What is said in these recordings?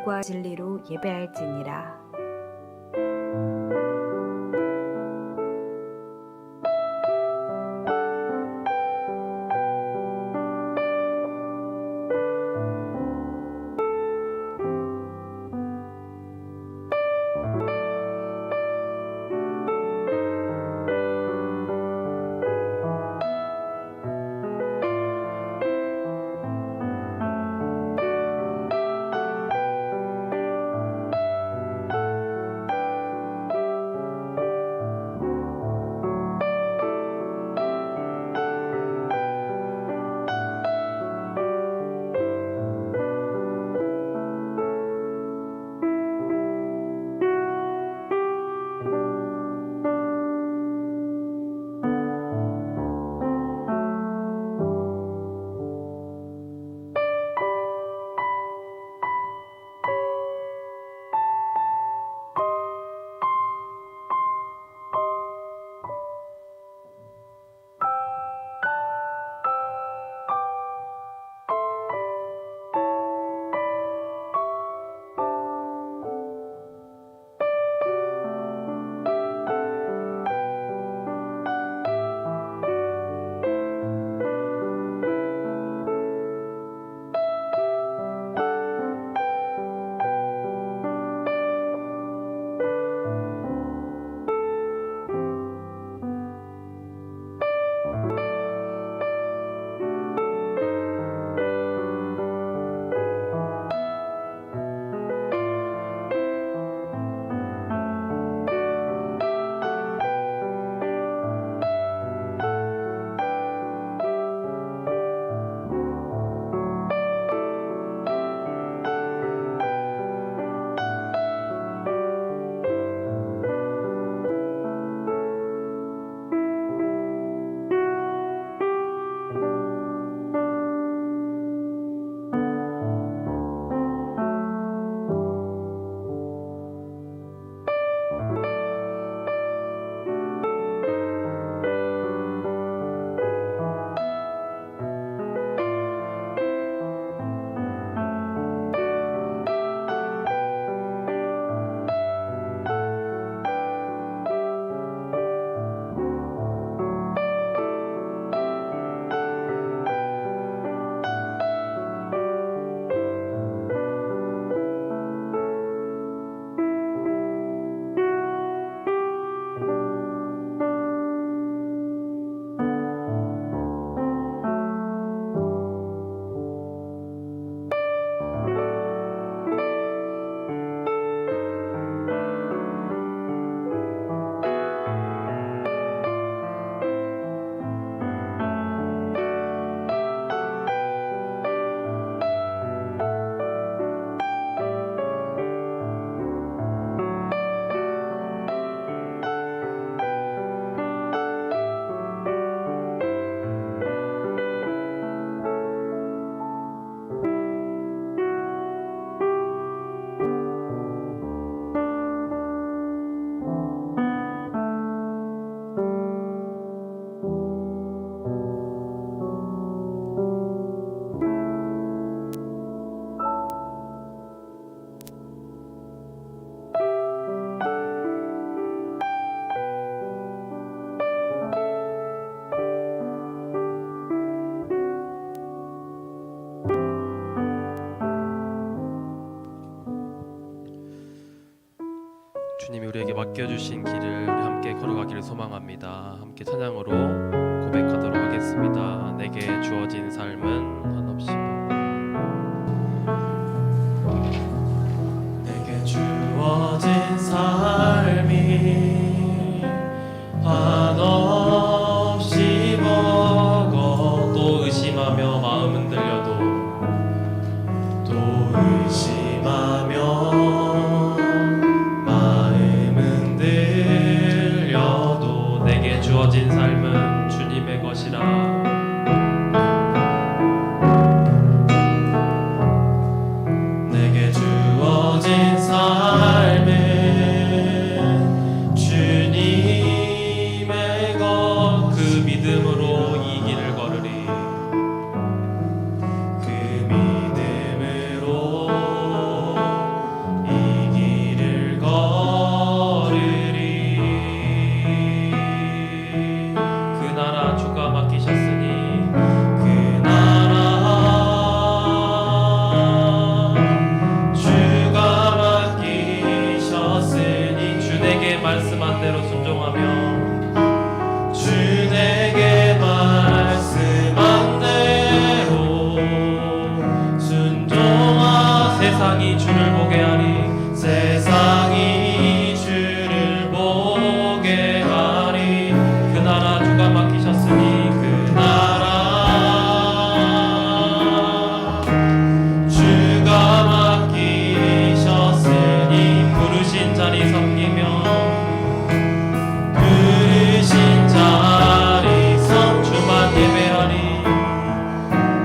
의와 진리로 예배할지니라. 주님이 우리에게 맡겨주신 길을 우리 함께 걸어가기를 소망합니다. 함께 찬양으로 고백하도록 하겠습니다. 내게 주어진 삶은 한없이 내게 주어진 삶이 한없이 먹어 또 의심하며 마음 흔들려도 또 의심하며 주어진 삶은 주님의 것이라. 내게 주어진 삶은 주님의 것. 그 믿음으로 이 길을 걸으리. 그 믿음으로 세상이 주를 보게 하리 세상이 주를 보게 하리 그 나라 주가 맡기셨으니 그 나라 주가 맡기셨으니 부르신 자리 섬기며 부르신 자리 섬 주만 예배하리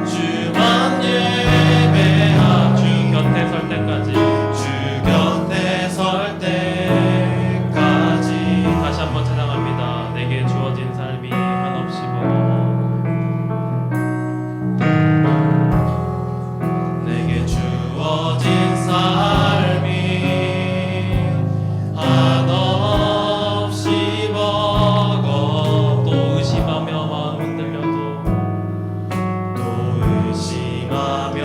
주만 예배하 주 곁에 설 때까지 주 곁에 설 때까지 다시 한번 찬양합니다. 내게 주어진 삶이 한없이 내게 주어진 삶이 한없이 버거 또 의심하며 마음 흔들려도 또 의심하며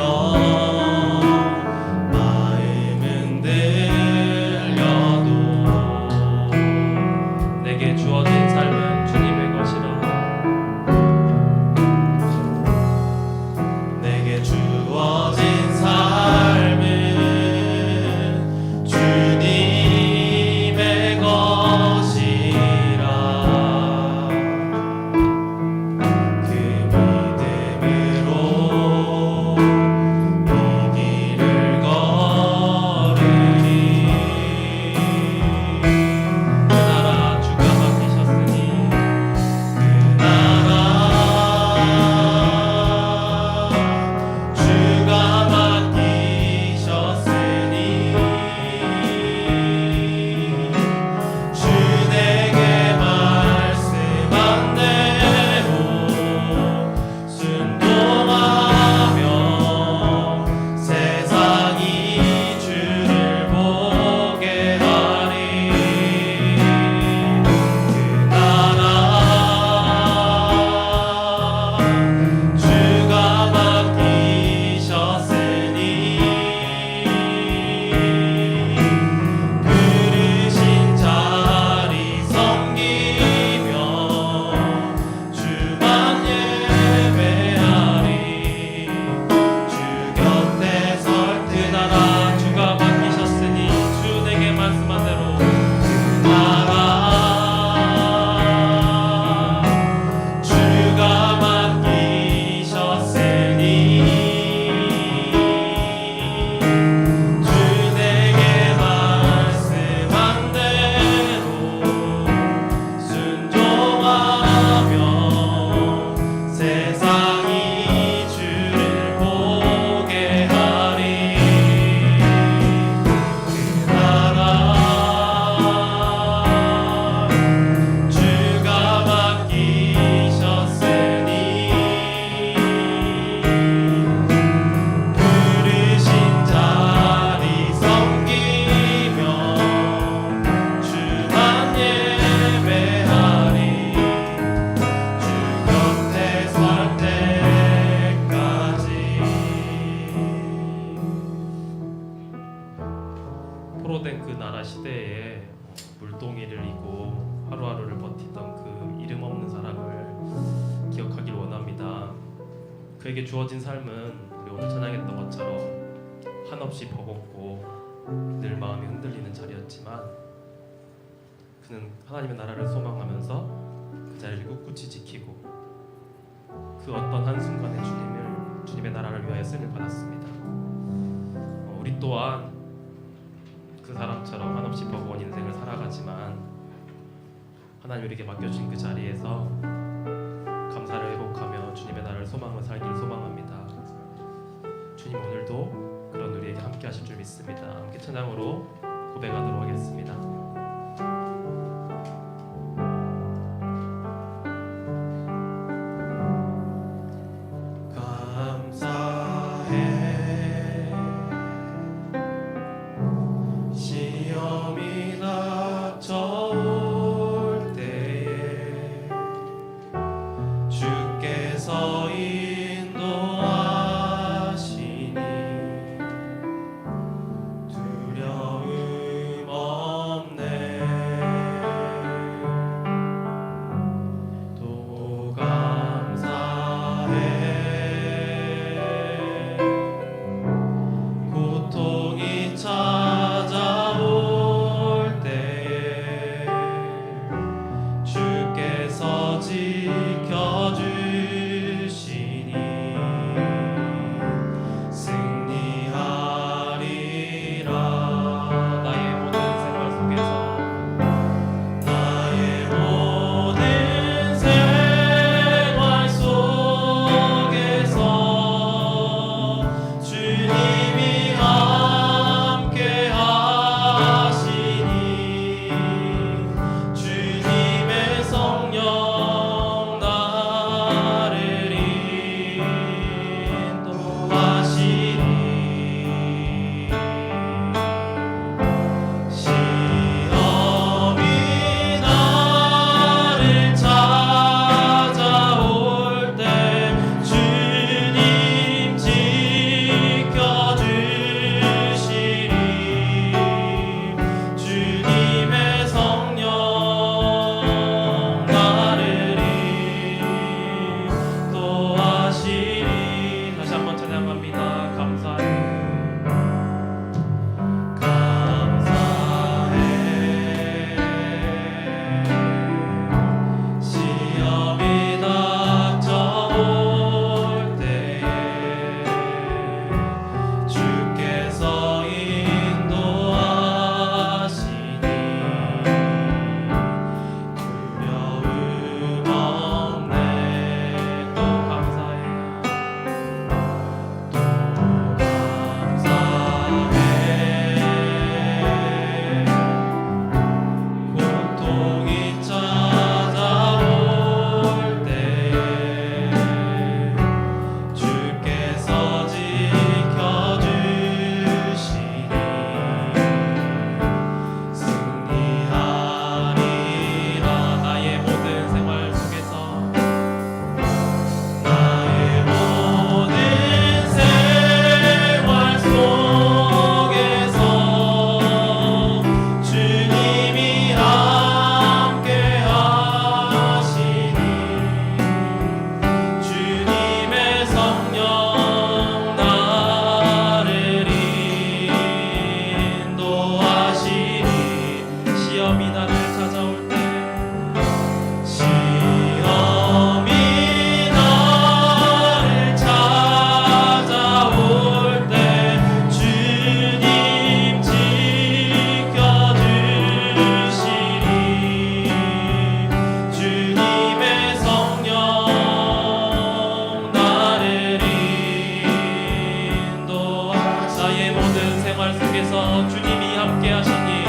마음 흔들려도 내게 주어진 삶은 주님의 것이라 내게 주어진 삶은 주님의 것이라 그 믿음으로 이 길을 걸으리 그 나라 주가 맡기셨으니 그 나라 주가 맡기셨으니 주 내게 말씀한 대로 순종하며 세상이 주를 보게 하리 그 나라 주가 맡기셨으니 부르신 자리 섬기며 주만 예배하리 주 곁에 설 그 나라 주가 맡기셨으니 주 내게 말씀한 대로 그 나라 주가 맡기셨으니 주 내게 말씀한 대로 순종하며 세상이 주를 보게 하리 그 나라 주가 맡기셨으니 부르신 자리 섬기며 주만 예배하리 주 곁에 설 때까지 포로된 그 나라 시대에 물동이를 이고 하루하루를 버티던 그 이름 없는 사람을 기억하길 원합니다. 그에게 주어진 삶은 우리 오늘 찬양했던 것처럼 한없이 버겁고 늘 마음이 흔들리는 자리였지만 그는 하나님의 나라를 소망하면서 그 자리를 꿋꿋이 지키고 그 어떤 한순간에 주님의 나라를 위하여 쓰임을 받았습니다. 우리 또한 그 사람처럼 한없이 버거운 인생을 살아가지만 하나님 우리에게 맡겨주신 그 자리에서 감사를 회복하며 주님의 나라를 소망하며 살기를 소망합니다. 주님 오늘도 그런 우리에게 함께 하실 줄 믿습니다. 함께 찬양으로 고백하도록 하겠습니다. 시험이 닥쳐올 때에 주께서 인도하시니 두려움 없네 속에서 주님이 함께 하시니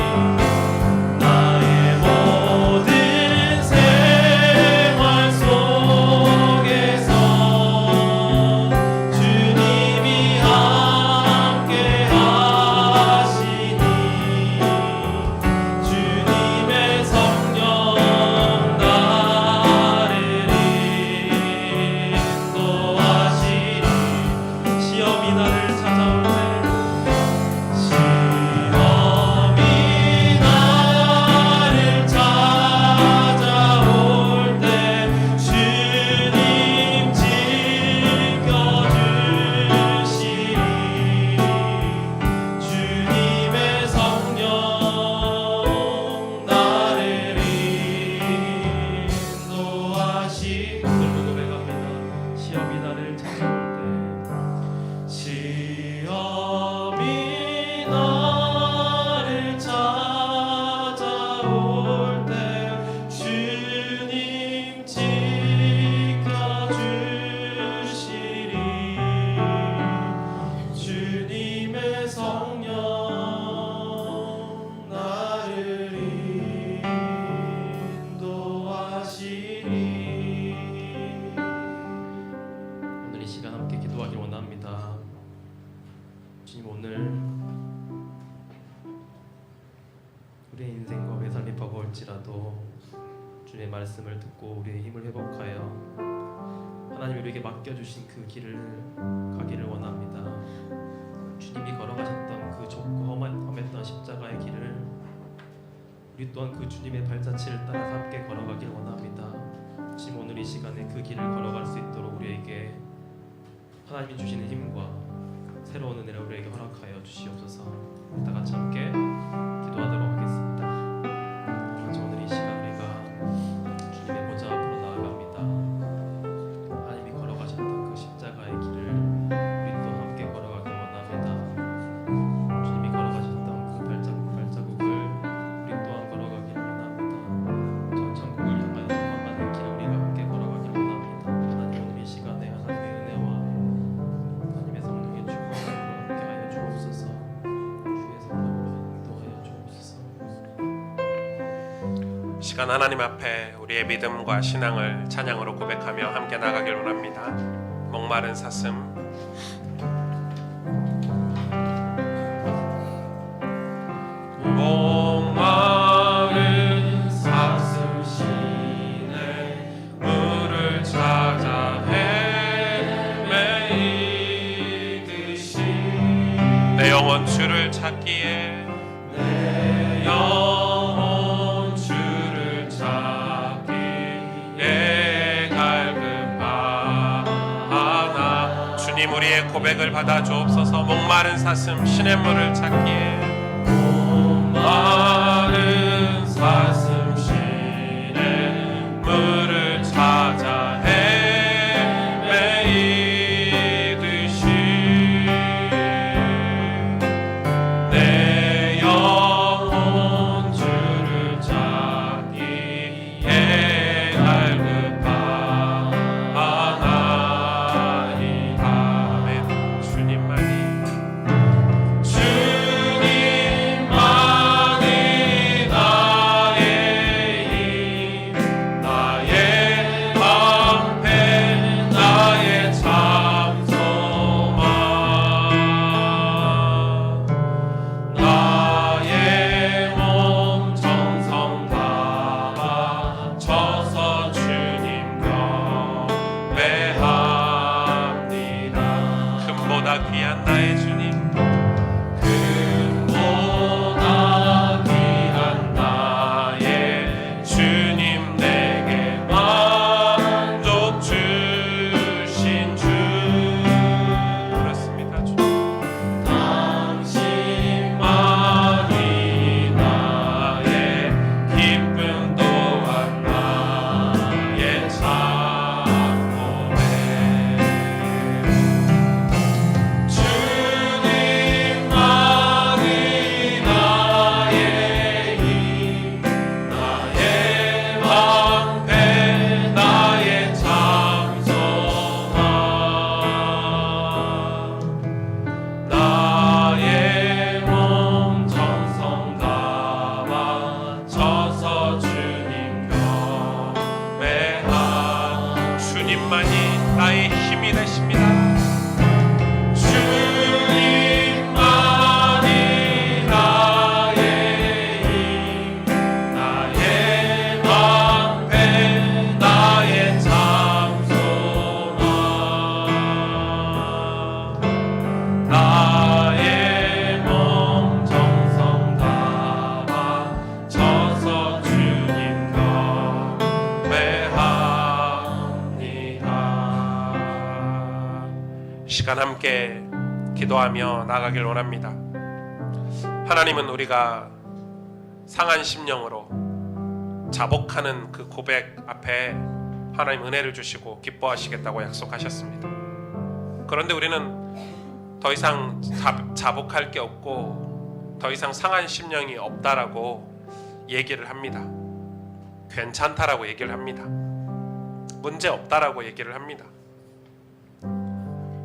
나의 모든 생활 속에서 주님이 함께 하시니 주님의 성령 나를 인도하시니 시험이 나를 찾아올 때 주님, 오늘 우리의 인생과 우리의 삶이 버거울지라도 주님의 말씀을 듣고 우리의 힘을 회복하여 하나님이 우리에게 맡겨주신 그 길을 가기를 원합니다. 주님이 걸어가셨던 그 좁고 험했던 십자가의 길을 우리 또한 그 주님의 발자취를 따라서 함께 걸어가길 원합니다. 주님, 오늘 이 시간에 그 길을 걸어갈 수 있도록 우리에게 하나님이 주시는 힘과 새로운 은혜를 우리에게 허락하여 주시옵소서. 다 같이 함께 기도하도록 하겠습니다. 먼저 오늘 이 시간 우리가 주님의 보좌 앞으로 나아갑니다. 하나님이 걸어가셨던 그 십자가의 길을 우리 또 함께 걸어가길 원합니다. 주님이 걸어가셨던 그 발자국을 우리 또한 걸어가길 원합니다. 저 천국을 향하여 소망하는 길을 우리가 함께 걸어가길 원합니다. 하나님, 오늘 이 시간에 하나님의 은혜와 하나님의 성령의 주권으로 함께하여 주옵소서. 주의 성령으로 인도하여 주옵소서. 시간 하나님 앞에 우리의 믿음과 신앙을 찬양으로 고백하며 함께 나가길 원합니다. 목마른 사슴, 목마른 사슴 시내 물을 찾아 헤매이듯이 내 영혼 주를 찾기에 내 영혼 주를 찾기에 갈급하나 주님, 우리의 고백을 받아 주옵소서. 목마른 사슴 시냇물을 찾기에 목마른 사슴 시냇물을 찾아 헤매이듯이 내 영혼 주를 찾기에 갈급하나이다. 아멘. 주님만이 주님 시간 함께 기도하며 나가길 원합니다. 하나님은 우리가 상한 심령으로 자복하는 그 고백 앞에 하나님 은혜를 주시고 기뻐하시겠다고 약속하셨습니다. 그런데 우리는 더 이상 자복할 게 없고 더 이상 상한 심령이 없다라고 얘기를 합니다. 괜찮다라고 얘기를 합니다. 문제 없다라고 얘기를 합니다.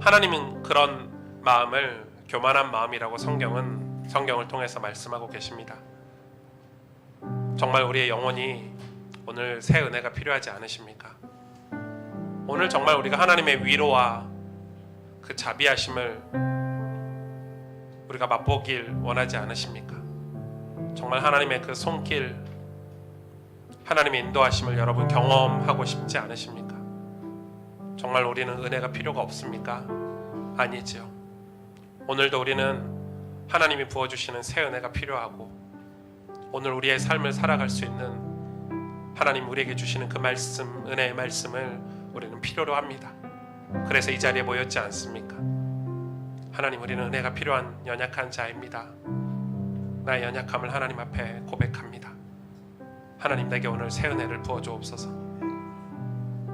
하나님은 그런 마음을 교만한 마음이라고 성경을 통해서 말씀하고 계십니다. 정말 우리의 영혼이 오늘 새 은혜가 필요하지 않으십니까? 오늘 정말 우리가 하나님의 위로와 그 자비하심을 우리가 맛보길 원하지 않으십니까? 정말 하나님의 그 손길, 하나님의 인도하심을 여러분 경험하고 싶지 않으십니까? 정말 우리는 은혜가 필요가 없습니까? 아니지요. 오늘도 우리는 하나님이 부어주시는 새 은혜가 필요하고 오늘 우리의 삶을 살아갈 수 있는 하나님 우리에게 주시는 그 말씀, 은혜의 말씀을 우리는 필요로 합니다. 그래서 이 자리에 모였지 않습니까? 하나님, 우리는 은혜가 필요한 연약한 자입니다. 나의 연약함을 하나님 앞에 고백합니다. 하나님, 내게 오늘 새 은혜를 부어주옵소서.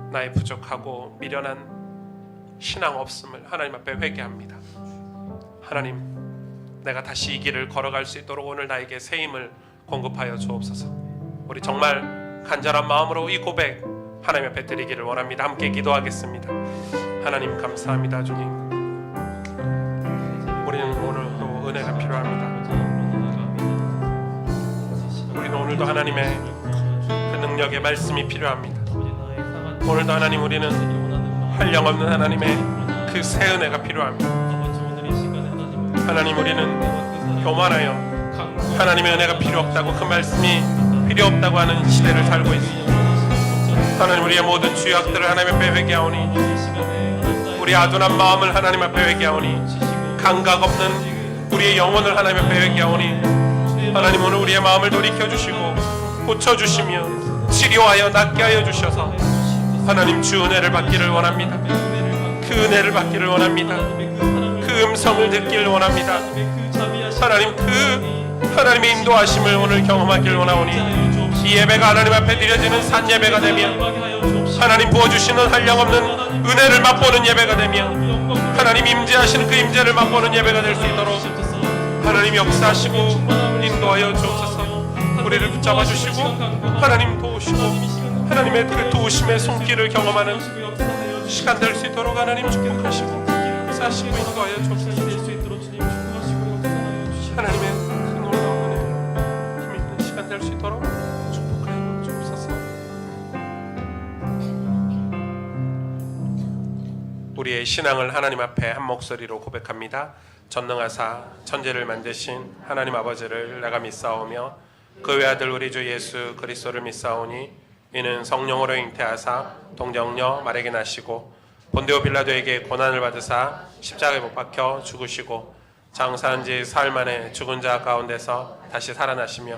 나의 부족하고 미련한 신앙 없음을 하나님 앞에 회개합니다. 하나님, 내가 다시 이 길을 걸어갈 수 있도록 오늘 나에게 새 힘을 공급하여 주옵소서. 우리 정말 간절한 마음으로 이 고백 하나님 앞에 드리기를 원합니다. 함께 기도하겠습니다. 하나님, 감사합니다. 주님, 우리는 오늘도 은혜가 필요합니다. 우리는 오늘도 하나님의 그 능력의 말씀이 필요합니다. 오늘도 하나님, 우리는 한량없는 하나님의 그 새 은혜가 필요합니다. 하나님, 우리는 교만하여 하나님의 은혜가 필요 없다고, 그 말씀이 필요 없다고 하는 시대를 살고 있습니다. 하나님, 우리의 모든 죄악들을 하나님 앞에 회개하오니, 우리의 아둔한 마음을 하나님 앞에 회개하오니, 감각 없는 우리의 영혼을 하나님 앞에 회개하오니, 하나님, 오늘 우리의 마음을 돌이켜주시고 고쳐주시며 치료하여 낫게 하여 주셔서 하나님, 주 은혜를 받기를 원합니다. 그 은혜를 받기를 원합니다. 그 음성을 듣기를 원합니다. 하나님, 그 하나님의 인도하심을 오늘 경험하기를 원하오니, 이 예배가 하나님 앞에 드려지는 산 예배가 되며 하나님 부어주시는 한량없는 은혜를 맛보는 예배가 되며 하나님 임재하시는 그 임재를 맛보는 예배가 될 수 있도록 하나님 역사하시고 인도하여 주옵소서. 우리를 붙잡아 주시고 하나님 도우시고 하나님의 그 도우심의 손길을 경험하는 시간 될 수 있도록 하나님 축복하시고 역사하시고 인도하여 주옵소서. 하나님의 그 놀라운 은혜 힘 있는 시간 될 수 있도록 축복하여 주옵소서. 우리의 신앙을 하나님 앞에 한 목소리로 고백합니다. 전능하사 천지를 만드신 하나님 아버지를 내가 믿사오며 그 외아들 우리 주 예수 그리스도를 믿사오니, 이는 성령으로 잉태하사 동정녀 마리아에게 나시고 본디오 빌라도에게 고난을 받으사 십자가에 못 박혀 죽으시고 장사한 지 사흘 만에 죽은 자 가운데서 다시 살아나시며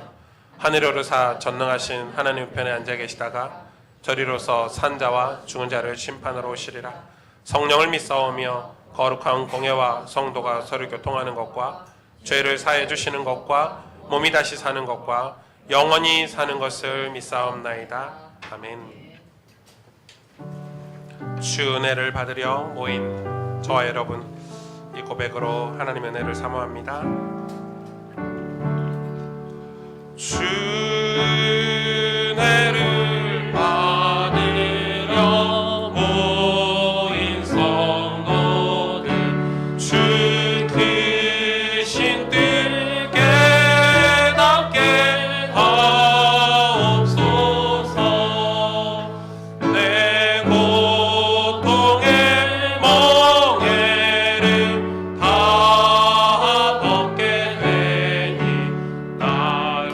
하늘에 오르사 전능하신 하나님 우편에 앉아 계시다가 저리로서 산 자와 죽은 자를 심판하러 오시리라. 성령을 믿사오며 거룩한 공예와 성도가 서로 교통하는 것과 죄를 사해 주시는 것과 몸이 다시 사는 것과 영원히 사는 것을 믿사옵나이다. 아멘. 주 은혜를 받으려 모인 저와 여러분, 이 고백으로 하나님의 은혜를 사모합니다. 주 은혜를 받으려 모인 성도들, 주 크신 뜻 깨닫게 하옵소서. 내 고통의 멍에를 다 벗게 되니 날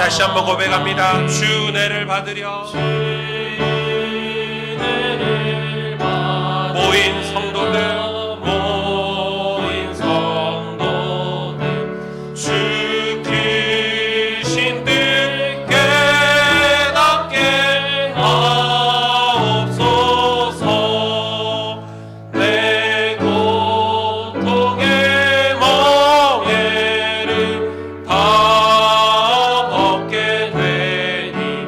다시 한번 고백합니다. 주 은혜를 받으려 모인 성도들 주 크신 뜻 깨닫게 하옵소서. 내 고통의 멍에를 다 벗게 되니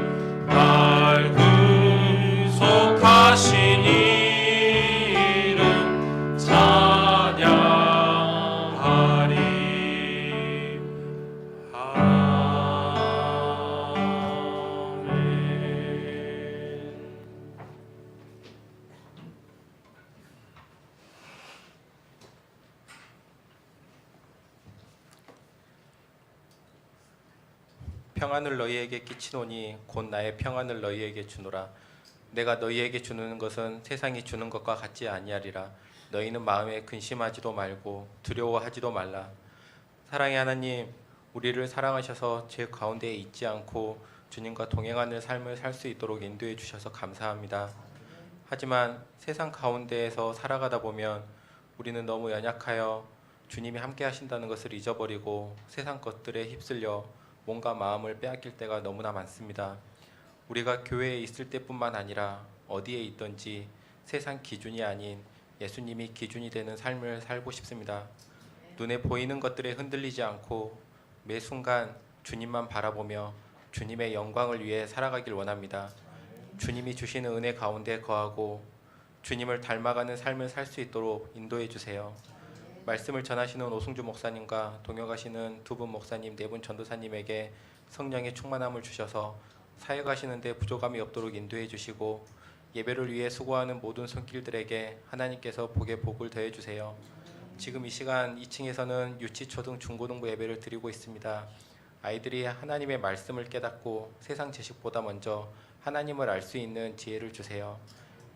날 구속하신 이름 찬양하리. 평안을 너희에게 끼치노니 곧 나의 평안을 너희에게 주노라. 내가 너희에게 주는 것은 세상이 주는 것과 같지 아니하리라. 너희는 마음에 근심하지도 말고 두려워하지도 말라. 사랑의 하나님, 우리를 사랑하셔서 죄 가운데에 있지 않고 주님과 동행하는 삶을 살 수 있도록 인도해 주셔서 감사합니다. 하지만 세상 가운데에서 살아가다 보면 우리는 너무 연약하여 주님이 함께 하신다는 것을 잊어버리고 세상 것들에 휩쓸려 몸과 마음을 빼앗길 때가 너무나 많습니다. 우리가 교회에 있을 때뿐만 아니라 어디에 있든지 세상 기준이 아닌 예수님이 기준이 되는 삶을 살고 싶습니다. 눈에 보이는 것들에 흔들리지 않고 매 순간 주님만 바라보며 주님의 영광을 위해 살아가길 원합니다. 주님이 주시는 은혜 가운데 거하고 주님을 닮아가는 삶을 살 수 있도록 인도해 주세요. 말씀을 전하시는 오승주 목사님과 동역하시는 두 분 목사님, 네 분 전도사님에게 성령의 충만함을 주셔서 사역하시는 데 부족함이 없도록 인도해 주시고 예배를 위해 수고하는 모든 손길들에게 하나님께서 복에 복을 더해 주세요. 지금 이 시간 2층에서는 유치, 초등, 중고등부 예배를 드리고 있습니다. 아이들이 하나님의 말씀을 깨닫고 세상 지식보다 먼저 하나님을 알 수 있는 지혜를 주세요.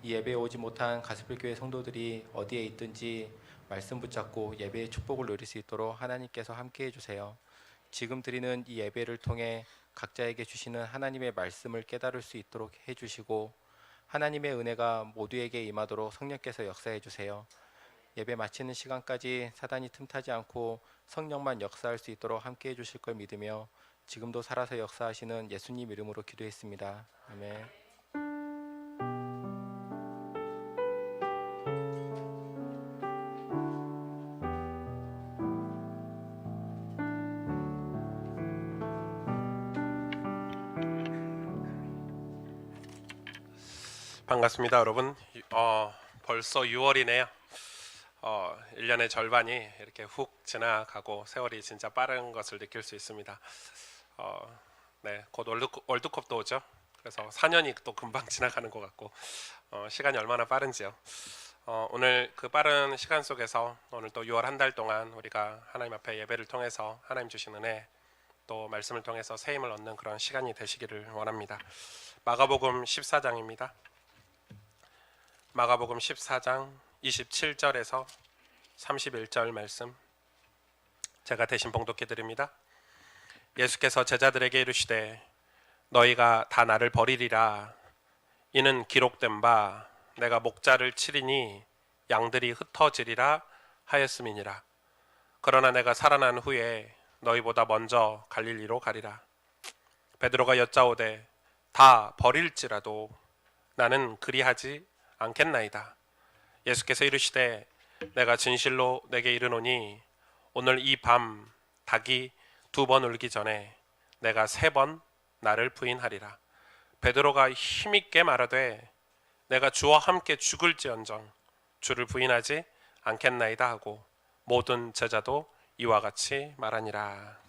이 예배에 오지 못한 가스펠교회 성도들이 어디에 있든지 말씀 붙잡고 예배의 축복을 누릴 수 있도록 하나님께서 함께해 주세요. 지금 드리는 이 예배를 통해 각자에게 주시는 하나님의 말씀을 깨달을 수 있도록 해주시고 하나님의 은혜가 모두에게 임하도록 성령께서 역사해 주세요. 예배 마치는 시간까지 사단이 틈타지 않고 성령만 역사할 수 있도록 함께해 주실 걸 믿으며 지금도 살아서 역사하시는 예수님 이름으로 기도했습니다. 아멘. 반갑습니다, 여러분. 벌써 6월이네요. 1년의 절반이 이렇게 훅 지나가고 세월이 진짜 빠른 것을 느낄 수 있습니다. 네, 곧 월드컵도 오죠. 그래서 4년이 또 금방 지나가는 것 같고 시간이 얼마나 빠른지요. 오늘 그 빠른 시간 속에서 오늘 또 6월 한 달 동안 우리가 하나님 앞에 예배를 통해서 하나님 주신 은혜 또 말씀을 통해서 새 힘을 얻는 그런 시간이 되시기를 원합니다. 마가복음 14장입니다. 마가복음 14장 27절에서 31절 말씀 제가 대신 봉독해 드립니다. 예수께서 제자들에게 이르시되 너희가 다 나를 버리리라. 이는 기록된 바 내가 목자를 치리니 양들이 흩어지리라 하였음이니라. 그러나 내가 살아난 후에 너희보다 먼저 갈릴리로 가리라. 베드로가 여짜오되 다 버릴지라도 나는 그리하지 않겠나이다. 예수께서 이르시되 내가 진실로 내게 이르노니 오늘 이 밤 닭이 2번 울기 전에 내가 3번 나를 부인하리라. 베드로가 힘있게 말하되 내가 주와 함께 죽을지언정 주를 부인하지 않겠나이다 하고 모든 제자도 이와 같이 말하니라.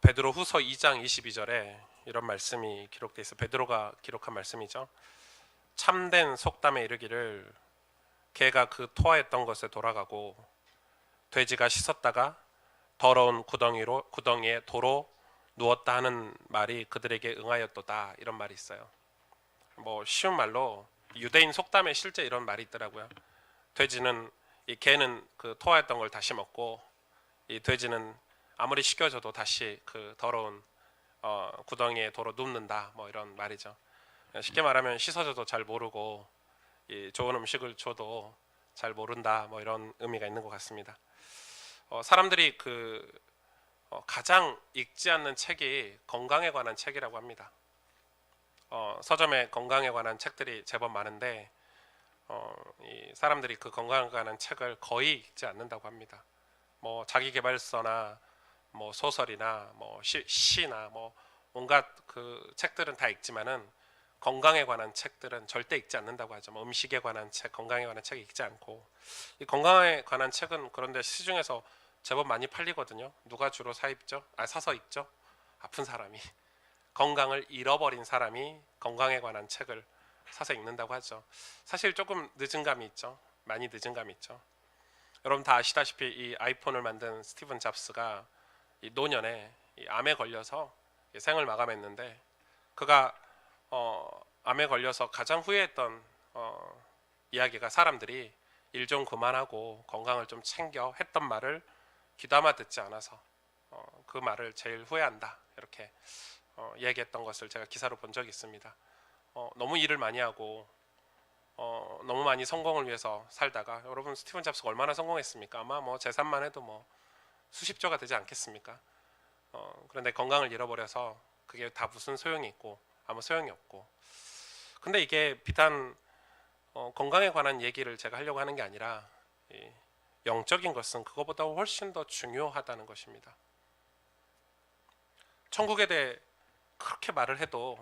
베드로 후서 2장 22절에 이런 말씀이 기록되어 있어. 베드로가 기록한 말씀이죠. 참된 속담에 이르기를 개가 그 토하였던 것에 돌아가고 돼지가 씻었다가 더러운 구덩이에 도로 누웠다 하는 말이 그들에게 응하였도다. 이런 말이 있어요. 뭐 쉬운 말로 유대인 속담에 실제 이런 말이 있더라고요. 돼지는 이 개는 그 토하였던 걸 다시 먹고 이 돼지는 아무리 씻겨줘도 다시 그 더러운 구덩이에 도로 눕는다. 뭐 이런 말이죠. 쉽게 말하면 씻어줘도 잘 모르고 이 좋은 음식을 줘도 잘 모른다. 뭐 이런 의미가 있는 것 같습니다. 사람들이 가장 읽지 않는 책이 건강에 관한 책이라고 합니다. 서점에 건강에 관한 책들이 제법 많은데 이 사람들이 그 건강에 관한 책을 거의 읽지 않는다고 합니다. 뭐 자기계발서나 뭐 소설이나 뭐 시나 뭐 온갖 그 책들은 다 읽지만은 건강에 관한 책들은 절대 읽지 않는다고 하죠. 뭐 음식에 관한 책, 건강에 관한 책 읽지 않고, 이 건강에 관한 책은 그런데 시중에서 제법 많이 팔리거든요. 누가 주로 사서 읽죠? 아픈 사람이. 건강을 잃어버린 사람이 건강에 관한 책을 사서 읽는다고 하죠. 사실 조금 늦은 감이 있죠. 많이 늦은 감이 있죠. 여러분 다 아시다시피 이 아이폰을 만든 스티븐 잡스가 이 노년에 이 암에 걸려서 생을 마감했는데, 그가 암에 걸려서 가장 후회했던 이야기가 사람들이 일 좀 그만하고 건강을 좀 챙겨 했던 말을 귀담아 듣지 않아서 그 말을 제일 후회한다, 이렇게 얘기했던 것을 제가 기사로 본 적이 있습니다. 너무 일을 많이 하고 너무 많이 성공을 위해서 살다가, 여러분 스티븐 잡스가 얼마나 성공했습니까? 아마 뭐 재산만 해도 뭐 수십조가 되지 않겠습니까? 그런데 건강을 잃어버려서 그게 다 무슨 소용이 있고 아무 소용이 없고. 근데 이게 비단 건강에 관한 얘기를 제가 하려고 하는 게 아니라 영적인 것은 그거보다 훨씬 더 중요하다는 것입니다. 천국에 대해 그렇게 말을 해도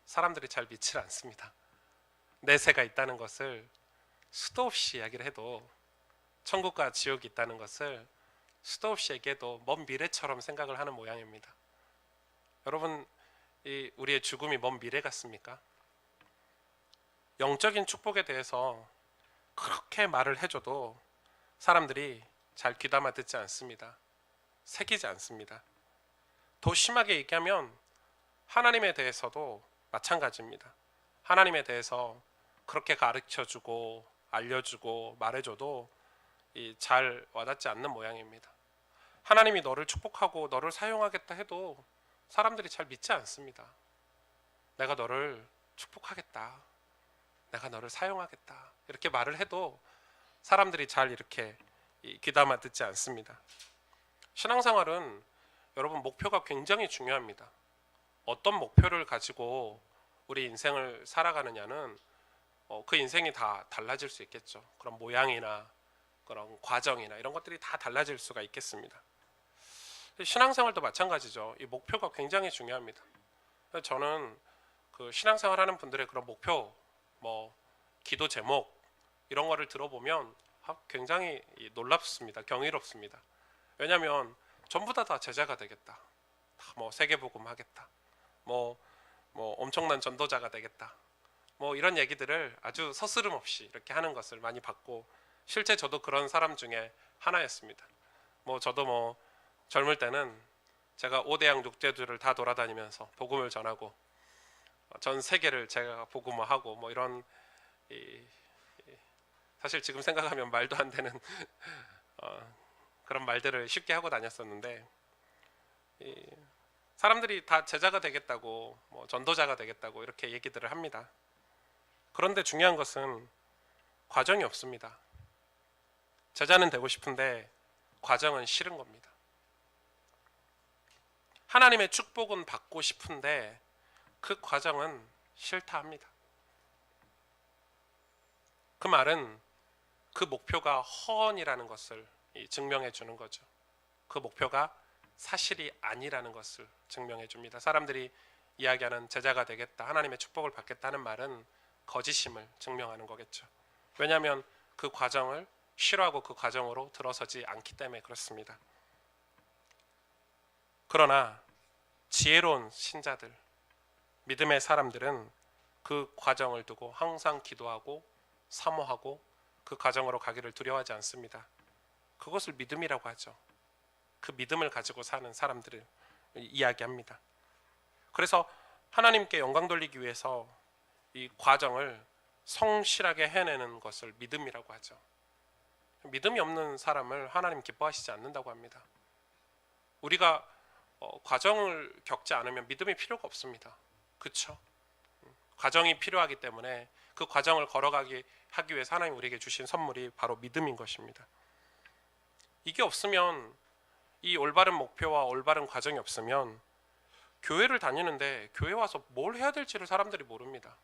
사람들이 잘 믿질 않습니다. 내세가 있다는 것을 수도 없이 이야기를 해도, 천국과 지옥이 있다는 것을 수도 없이 얘기해도 먼 미래처럼 생각을 하는 모양입니다. 여러분, 우리의 죽음이 먼 미래 같습니까? 영적인 축복에 대해서 그렇게 말을 해줘도 사람들이 잘 귀담아 듣지 않습니다. 새기지 않습니다. 더 심하게 얘기하면 하나님에 대해서도 마찬가지입니다. 하나님에 대해서 그렇게 가르쳐주고 알려주고 말해줘도 잘 와닿지 않는 모양입니다. 하나님이 너를 축복하고 너를 사용하겠다 해도 사람들이 잘 믿지 않습니다. 내가 너를 축복하겠다, 내가 너를 사용하겠다, 이렇게 말을 해도 사람들이 잘 이렇게 귀담아 듣지 않습니다. 신앙생활은 여러분 목표가 굉장히 중요합니다. 어떤 목표를 가지고 우리 인생을 살아가느냐는 그 인생이 다 달라질 수 있겠죠. 그런 모양이나 그런 과정이나 이런 것들이 다 달라질 수가 있겠습니다. 신앙생활도 마찬가지죠. 이 목표가 굉장히 중요합니다. 저는 그 신앙생활 하는 분들의 그런 목표, 뭐 기도 제목 이런 거를 들어보면 굉장히 놀랍습니다. 경이롭습니다. 왜냐하면 전부 다 제자가 되겠다, 뭐 세계복음 하겠다, 뭐 엄청난 전도자가 되겠다, 뭐 이런 얘기들을 아주 서스름 없이 이렇게 하는 것을 많이 봤고, 실제 저도 그런 사람 중에 하나였습니다. 저도 젊을 때는 제가 5대양 6대주를 다 돌아다니면서 복음을 전하고 전 세계를 제가 복음화하고 뭐 이런 사실 지금 생각하면 말도 안 되는 그런 말들을 쉽게 하고 다녔었는데, 사람들이 다 제자가 되겠다고 뭐 전도자가 되겠다고 이렇게 얘기들을 합니다. 그런데 중요한 것은 과정이 없습니다. 제자는 되고 싶은데 과정은 싫은 겁니다. 하나님의 축복은 받고 싶은데 그 과정은 싫다 합니다. 그 말은 그 목표가 허언이라는 것을 증명해 주는 거죠. 그 목표가 사실이 아니라는 것을 증명해 줍니다. 사람들이 이야기하는 제자가 되겠다, 하나님의 축복을 받겠다는 말은 거짓임을 증명하는 거겠죠. 왜냐하면 그 과정을 싫어하고 그 과정으로 들어서지 않기 때문에 그렇습니다. 그러나 지혜로운 신자들, 믿음의 사람들은 그 과정을 두고 항상 기도하고 사모하고 그 과정으로 가기를 두려워하지 않습니다. 그것을 믿음이라고 하죠. 그 믿음을 가지고 사는 사람들을 이야기합니다. 그래서 하나님께 영광 돌리기 위해서 이 과정을 성실하게 해내는 것을 믿음이라고 하죠. 믿음이 없는 사람을 하나님 기뻐하시지 않는다고 합니다. 우리가 과정을 겪지 않으면 믿음이 필요가 없습니다. 그렇죠? 과정이 필요하기 때문에 그 과정을 걸어가기 하기 위해서 하나님 우리에게 주신 선물이 바로 믿음인 것입니다. 이게 없으면, 이 올바른 목표와 올바른 과정이 없으면 교회를 다니는데 교회 와서 뭘 해야 될지를 사람들이 모릅니다.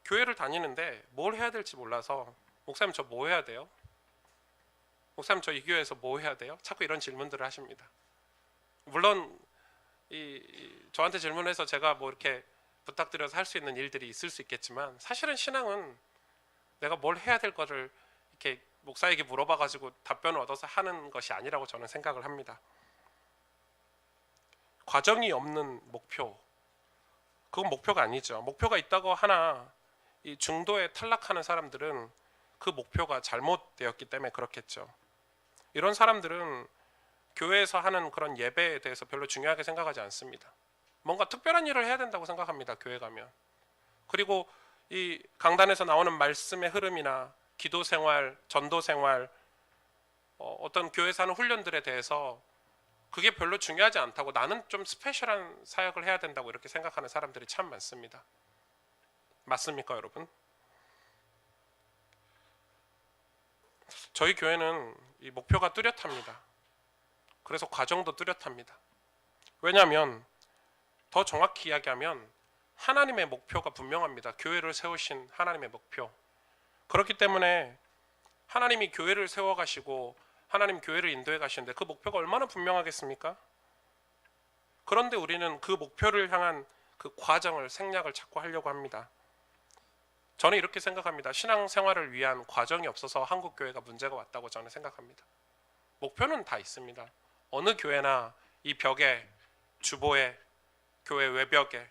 교회를 다니는데 뭘 해야 될지 몰라서 목사님 저 뭐 해야 돼요? 목사님 저 이 교회에서 뭐 해야 돼요? 자꾸 이런 질문들을 하십니다. 물론 저한테 질문해서 제가 뭐 이렇게 부탁드려서 할 수 있는 일들이 있을 수 있겠지만, 사실은 신앙은 내가 뭘 해야 될 거를 이렇게 목사에게 물어봐 가지고 답변을 얻어서 하는 것이 아니라고 저는 생각을 합니다. 과정이 없는 목표, 그건 목표가 아니죠. 목표가 있다고 하나 이 중도에 탈락하는 사람들은 그 목표가 잘못되었기 때문에 그렇겠죠. 이런 사람들은 교회에서 하는 그런 예배에 대해서 별로 중요하게 생각하지 않습니다. 뭔가 특별한 일을 해야 된다고 생각합니다. 교회 가면. 그리고 이 강단에서 나오는 말씀의 흐름이나 기도 생활, 전도 생활, 어떤 교회에서 하는 훈련들에 대해서 그게 별로 중요하지 않다고, 나는 좀 스페셜한 사역을 해야 된다고 이렇게 생각하는 사람들이 참 많습니다. 맞습니까, 여러분? 저희 교회는 이 목표가 뚜렷합니다. 그래서 과정도 뚜렷합니다. 왜냐하면 더 정확히 이야기하면 하나님의 목표가 분명합니다. 교회를 세우신 하나님의 목표. 그렇기 때문에 하나님이 교회를 세워가시고 하나님 교회를 인도해 가시는데 그 목표가 얼마나 분명하겠습니까? 그런데 우리는 그 목표를 향한 그 과정을, 생략을 자꾸 하려고 합니다. 저는 이렇게 생각합니다. 신앙생활을 위한 과정이 없어서 한국 교회가 문제가 왔다고 저는 생각합니다. 목표는 다 있습니다. 어느 교회나 이 벽에, 주보에, 교회 외벽에,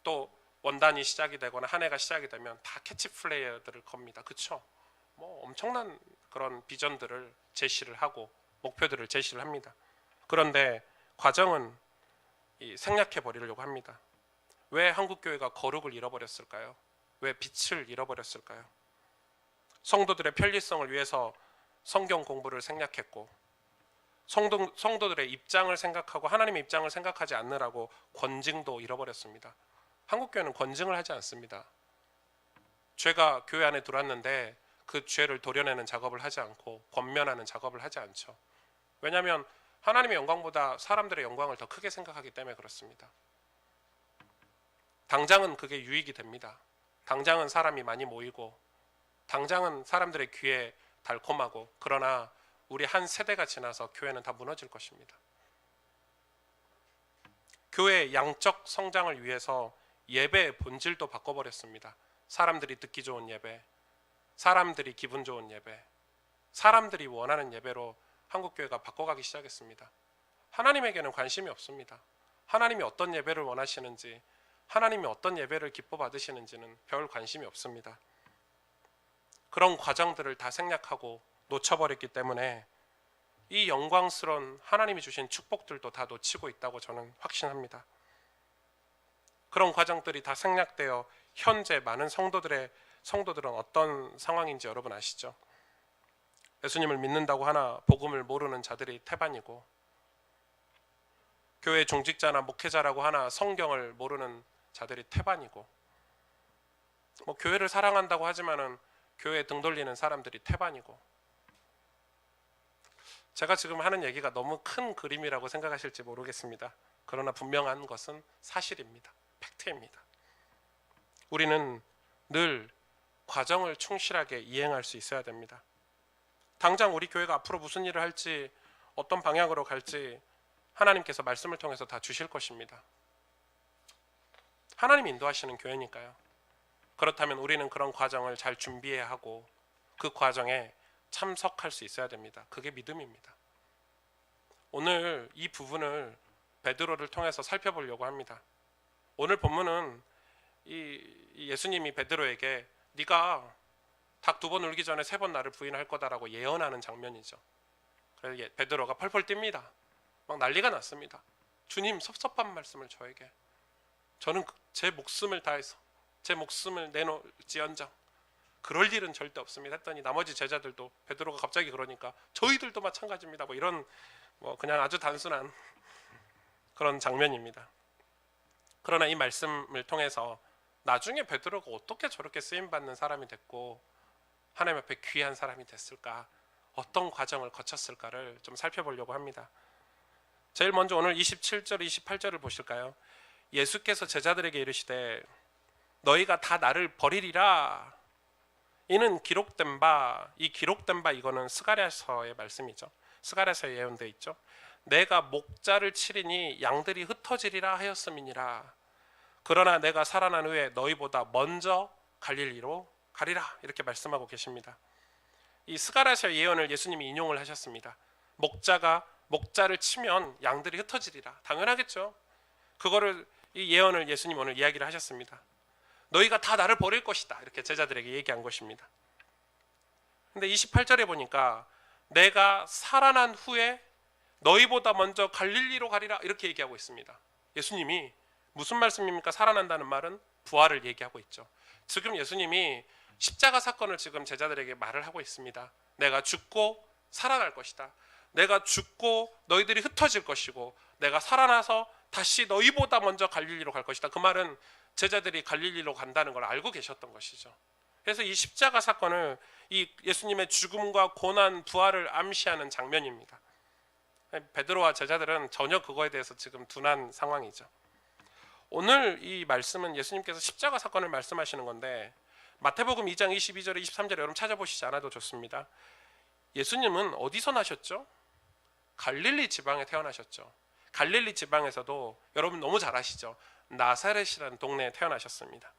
또 원단이 시작이 되거나 한 해가 시작이 되면 다 캐치플레이어들을 겁니다. 그렇죠? 뭐 엄청난 그런 비전들을 제시를 하고 목표들을 제시를 합니다. 그런데 과정은 생략해 버리려고 합니다. 왜 한국 교회가 거룩을 잃어버렸을까요? 왜 빛을 잃어버렸을까요? 성도들의 편리성을 위해서 성경 공부를 생략했고, 성도들의 입장을 생각하고 하나님의 입장을 생각하지 않느라고 권징도 잃어버렸습니다. 한국 교회는 권징을 하지 않습니다. 죄가 교회 안에 들어왔는데 그 죄를 도려내는 작업을 하지 않고 권면하는 작업을 하지 않죠. 왜냐하면 하나님의 영광보다 사람들의 영광을 더 크게 생각하기 때문에 그렇습니다. 당장은 그게 유익이 됩니다. 당장은 사람이 많이 모이고, 당장은 사람들의 귀에 달콤하고, 그러나 우리 한 세대가 지나서 교회는 다 무너질 것입니다. 교회의 양적 성장을 위해서 예배의 본질도 바꿔버렸습니다. 사람들이 듣기 좋은 예배, 사람들이 기분 좋은 예배, 사람들이 원하는 예배로 한국교회가 바꿔가기 시작했습니다. 하나님에게는 관심이 없습니다. 하나님이 어떤 예배를 원하시는지, 하나님이 어떤 예배를 기뻐 받으시는지는 별 관심이 없습니다. 그런 과정들을 다 생략하고 놓쳐버렸기 때문에 이 영광스러운 하나님이 주신 축복들도 다 놓치고 있다고 저는 확신합니다. 그런 과정들이 다 생략되어 현재 많은 성도들은 어떤 상황인지 여러분 아시죠? 예수님을 믿는다고 하나 복음을 모르는 자들이 태반이고, 교회 중직자나 목회자라고 하나 성경을 모르는 자들이 태반이고, 뭐 교회를 사랑한다고 하지만은 교회에 등 돌리는 사람들이 태반이고, 제가 지금 하는 얘기가 너무 큰 그림이라고 생각하실지 모르겠습니다. 그러나 분명한 것은 사실입니다. 팩트입니다. 우리는 늘 과정을 충실하게 이행할 수 있어야 됩니다. 당장 우리 교회가 앞으로 무슨 일을 할지, 어떤 방향으로 갈지 하나님께서 말씀을 통해서 다 주실 것입니다. 하나님이 인도하시는 교회니까요. 그렇다면 우리는 그런 과정을 잘 준비해야 하고 그 과정에 참석할 수 있어야 됩니다. 그게 믿음입니다. 오늘 이 부분을 베드로를 통해서 살펴보려고 합니다. 오늘 본문은 예수님이 베드로에게 네가 닭 2번 울기 전에 3번 나를 부인할 거다라고 예언하는 장면이죠. 그래서 베드로가 펄펄 뜁니다. 막 난리가 났습니다. 주님, 섭섭한 말씀을 저에게, 저는 제 목숨을 다해서 제 목숨을 내놓을지언정 그럴 일은 절대 없습니다 했더니 나머지 제자들도 베드로가 갑자기 그러니까 저희들도 마찬가지입니다. 뭐 이런 그냥 아주 단순한 그런 장면입니다. 그러나 이 말씀을 통해서 나중에 베드로가 어떻게 저렇게 쓰임 받는 사람이 됐고 하나님 앞에 귀한 사람이 됐을까, 어떤 과정을 거쳤을까를 좀 살펴보려고 합니다. 제일 먼저 오늘 27절, 28절을 보실까요? 예수께서 제자들에게 이르시되 너희가 다 나를 버리리라. 이는 기록된 바, 이 기록된 바 이거는 스가랴서의 말씀이죠. 스가랴서에 예언되어 있죠. 내가 목자를 치리니 양들이 흩어지리라 하였음이니라. 그러나 내가 살아난 후에 너희보다 먼저 갈릴리로 가리라. 이렇게 말씀하고 계십니다. 이 스가랴서 예언을 예수님이 인용을 하셨습니다. 목자가 목자를 치면 양들이 흩어지리라. 당연하겠죠. 그거를 이 예언을 예수님 오늘 이야기를 하셨습니다. 너희가 다 나를 버릴 것이다. 이렇게 제자들에게 얘기한 것입니다. 근데 28절에 보니까 내가 살아난 후에 너희보다 먼저 갈릴리로 가리라. 이렇게 얘기하고 있습니다. 예수님이 무슨 말씀입니까? 살아난다는 말은 부활을 얘기하고 있죠. 지금 예수님이 십자가 사건을 지금 제자들에게 말을 하고 있습니다. 내가 죽고 살아날 것이다. 내가 죽고 너희들이 흩어질 것이고 내가 살아나서 다시 너희보다 먼저 갈릴리로 갈 것이다. 그 말은 제자들이 갈릴리로 간다는 걸 알고 계셨던 것이죠. 그래서 이 십자가 사건을 이 예수님의 죽음과 고난, 부활을 암시하는 장면입니다. 베드로와 제자들은 전혀 그거에 대해서 지금 둔한 상황이죠. 오늘 이 말씀은 예수님께서 십자가 사건을 말씀하시는 건데 마태복음 2장 22절에 23절에 여러분 찾아보시지 않아도 좋습니다. 예수님은 어디서 나셨죠? 갈릴리 지방에 태어나셨죠. 갈릴리 지방에서도 여러분 너무 잘 아시죠? 나사렛이라는 동네에 태어나셨습니다.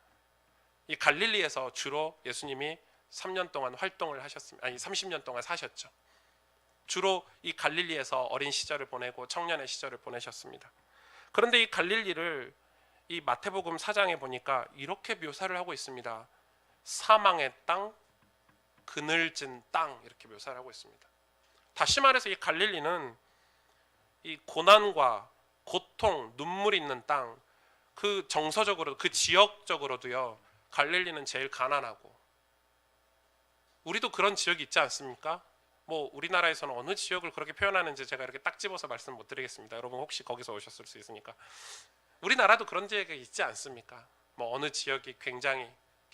이 갈릴리에서 주로 예수님이 3년 동안 활동을 하셨습니다. 아니 30년 동안 사셨죠. 주로 이 갈릴리에서 어린 시절을 보내고 청년의 시절을 보내셨습니다. 그런데 이 갈릴리를 이 마태복음 4장에 보니까 이렇게 묘사를 하고 있습니다. 사망의 땅, 그늘진 땅 이렇게 묘사를 하고 있습니다. 다시 말해서 이 갈릴리는 이 고난과 고통, 눈물 있는 땅, 그 정서적으로 그 지역적으로도요. 갈릴리는 제일 가난하고 우리도 그런 지역이 있지 않습니까? 뭐 우리나라에서는 어느 지역을 그렇게 표현하는지 제가 이렇게 딱 집어서 말씀 못 드리겠습니다. 여러분 혹시 거기서 오셨을 수 있으니까 우리나라도 그런 지역이 있지 않습니까? 뭐 어느 지역이 굉장히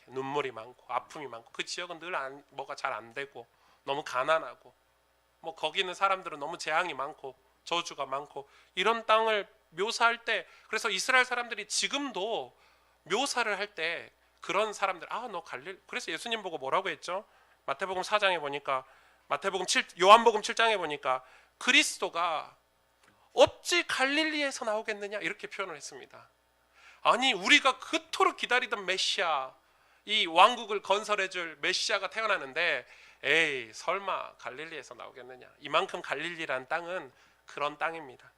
눈물이 많고 아픔이 많고 그 지역은 늘 뭐가 잘 안 되고 너무 가난하고 뭐 거기는 사람들은 너무 재앙이 많고 저주가 많고 이런 땅을 묘사할 때 그래서 이스라엘 사람들이 지금도 묘사를 할 때 그런 사람들 너 갈릴 그래서 예수님 보고 뭐라고 했죠? 마태복음 4장에 보니까 요한복음 7장에 보니까 그리스도가 어찌 갈릴리에서 나오겠느냐 이렇게 표현을 했습니다. 아니 우리가 그토록 기다리던 메시아 이 왕국을 건설해줄 메시아가 태어나는데 에이 설마 갈릴리에서 나오겠느냐. 이만큼 갈릴리라는 땅은 그런 땅입니다.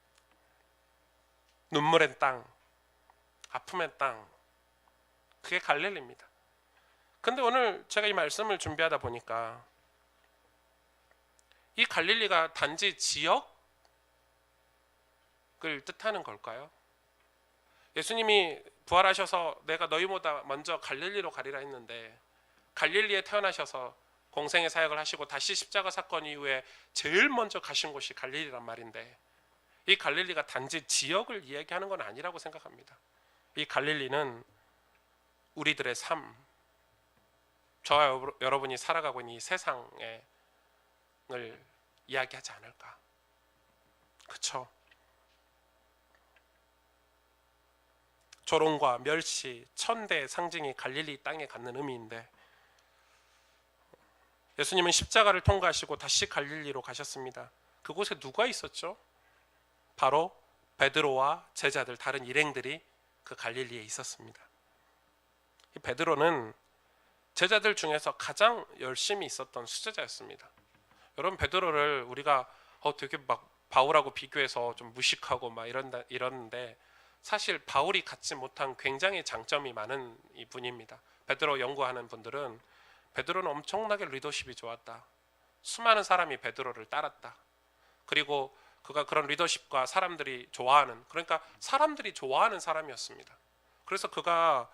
눈물의 땅, 아픔의 땅 그게 갈릴리입니다. 근데 오늘 제가 이 말씀을 준비하다 보니까 이 갈릴리가 단지 지역을 뜻하는 걸까요? 예수님이 부활하셔서 내가 너희보다 먼저 갈릴리로 가리라 했는데 갈릴리에 태어나셔서 공생의 사역을 하시고 다시 십자가 사건 이후에 제일 먼저 가신 곳이 갈릴리란 말인데 이 갈릴리가 단지 지역을 이야기하는 건 아니라고 생각합니다. 이 갈릴리는 우리들의 삶, 저와 여러분이 살아가고 있는 이 세상을 이야기하지 않을까. 그렇죠? 조롱과 멸시, 천대의 상징이 갈릴리 땅에 갖는 의미인데 예수님은 십자가를 통과하시고 다시 갈릴리로 가셨습니다. 그곳에 누가 있었죠? 바로 베드로와 제자들 다른 일행들이 그 갈릴리에 있었습니다. 이 베드로는 제자들 중에서 가장 열심히 있었던 수제자였습니다. 여러분 베드로를 우리가 되게 막 바울하고 비교해서 좀 무식하고 막 이러는데 사실 바울이 갖지 못한 굉장히 장점이 많은 이 분입니다. 베드로 연구하는 분들은 베드로는 엄청나게 리더십이 좋았다. 수많은 사람이 베드로를 따랐다. 그리고 그가 그런 리더십과 사람들이 좋아하는 그러니까 사람들이 좋아하는 사람이었습니다. 그래서 그가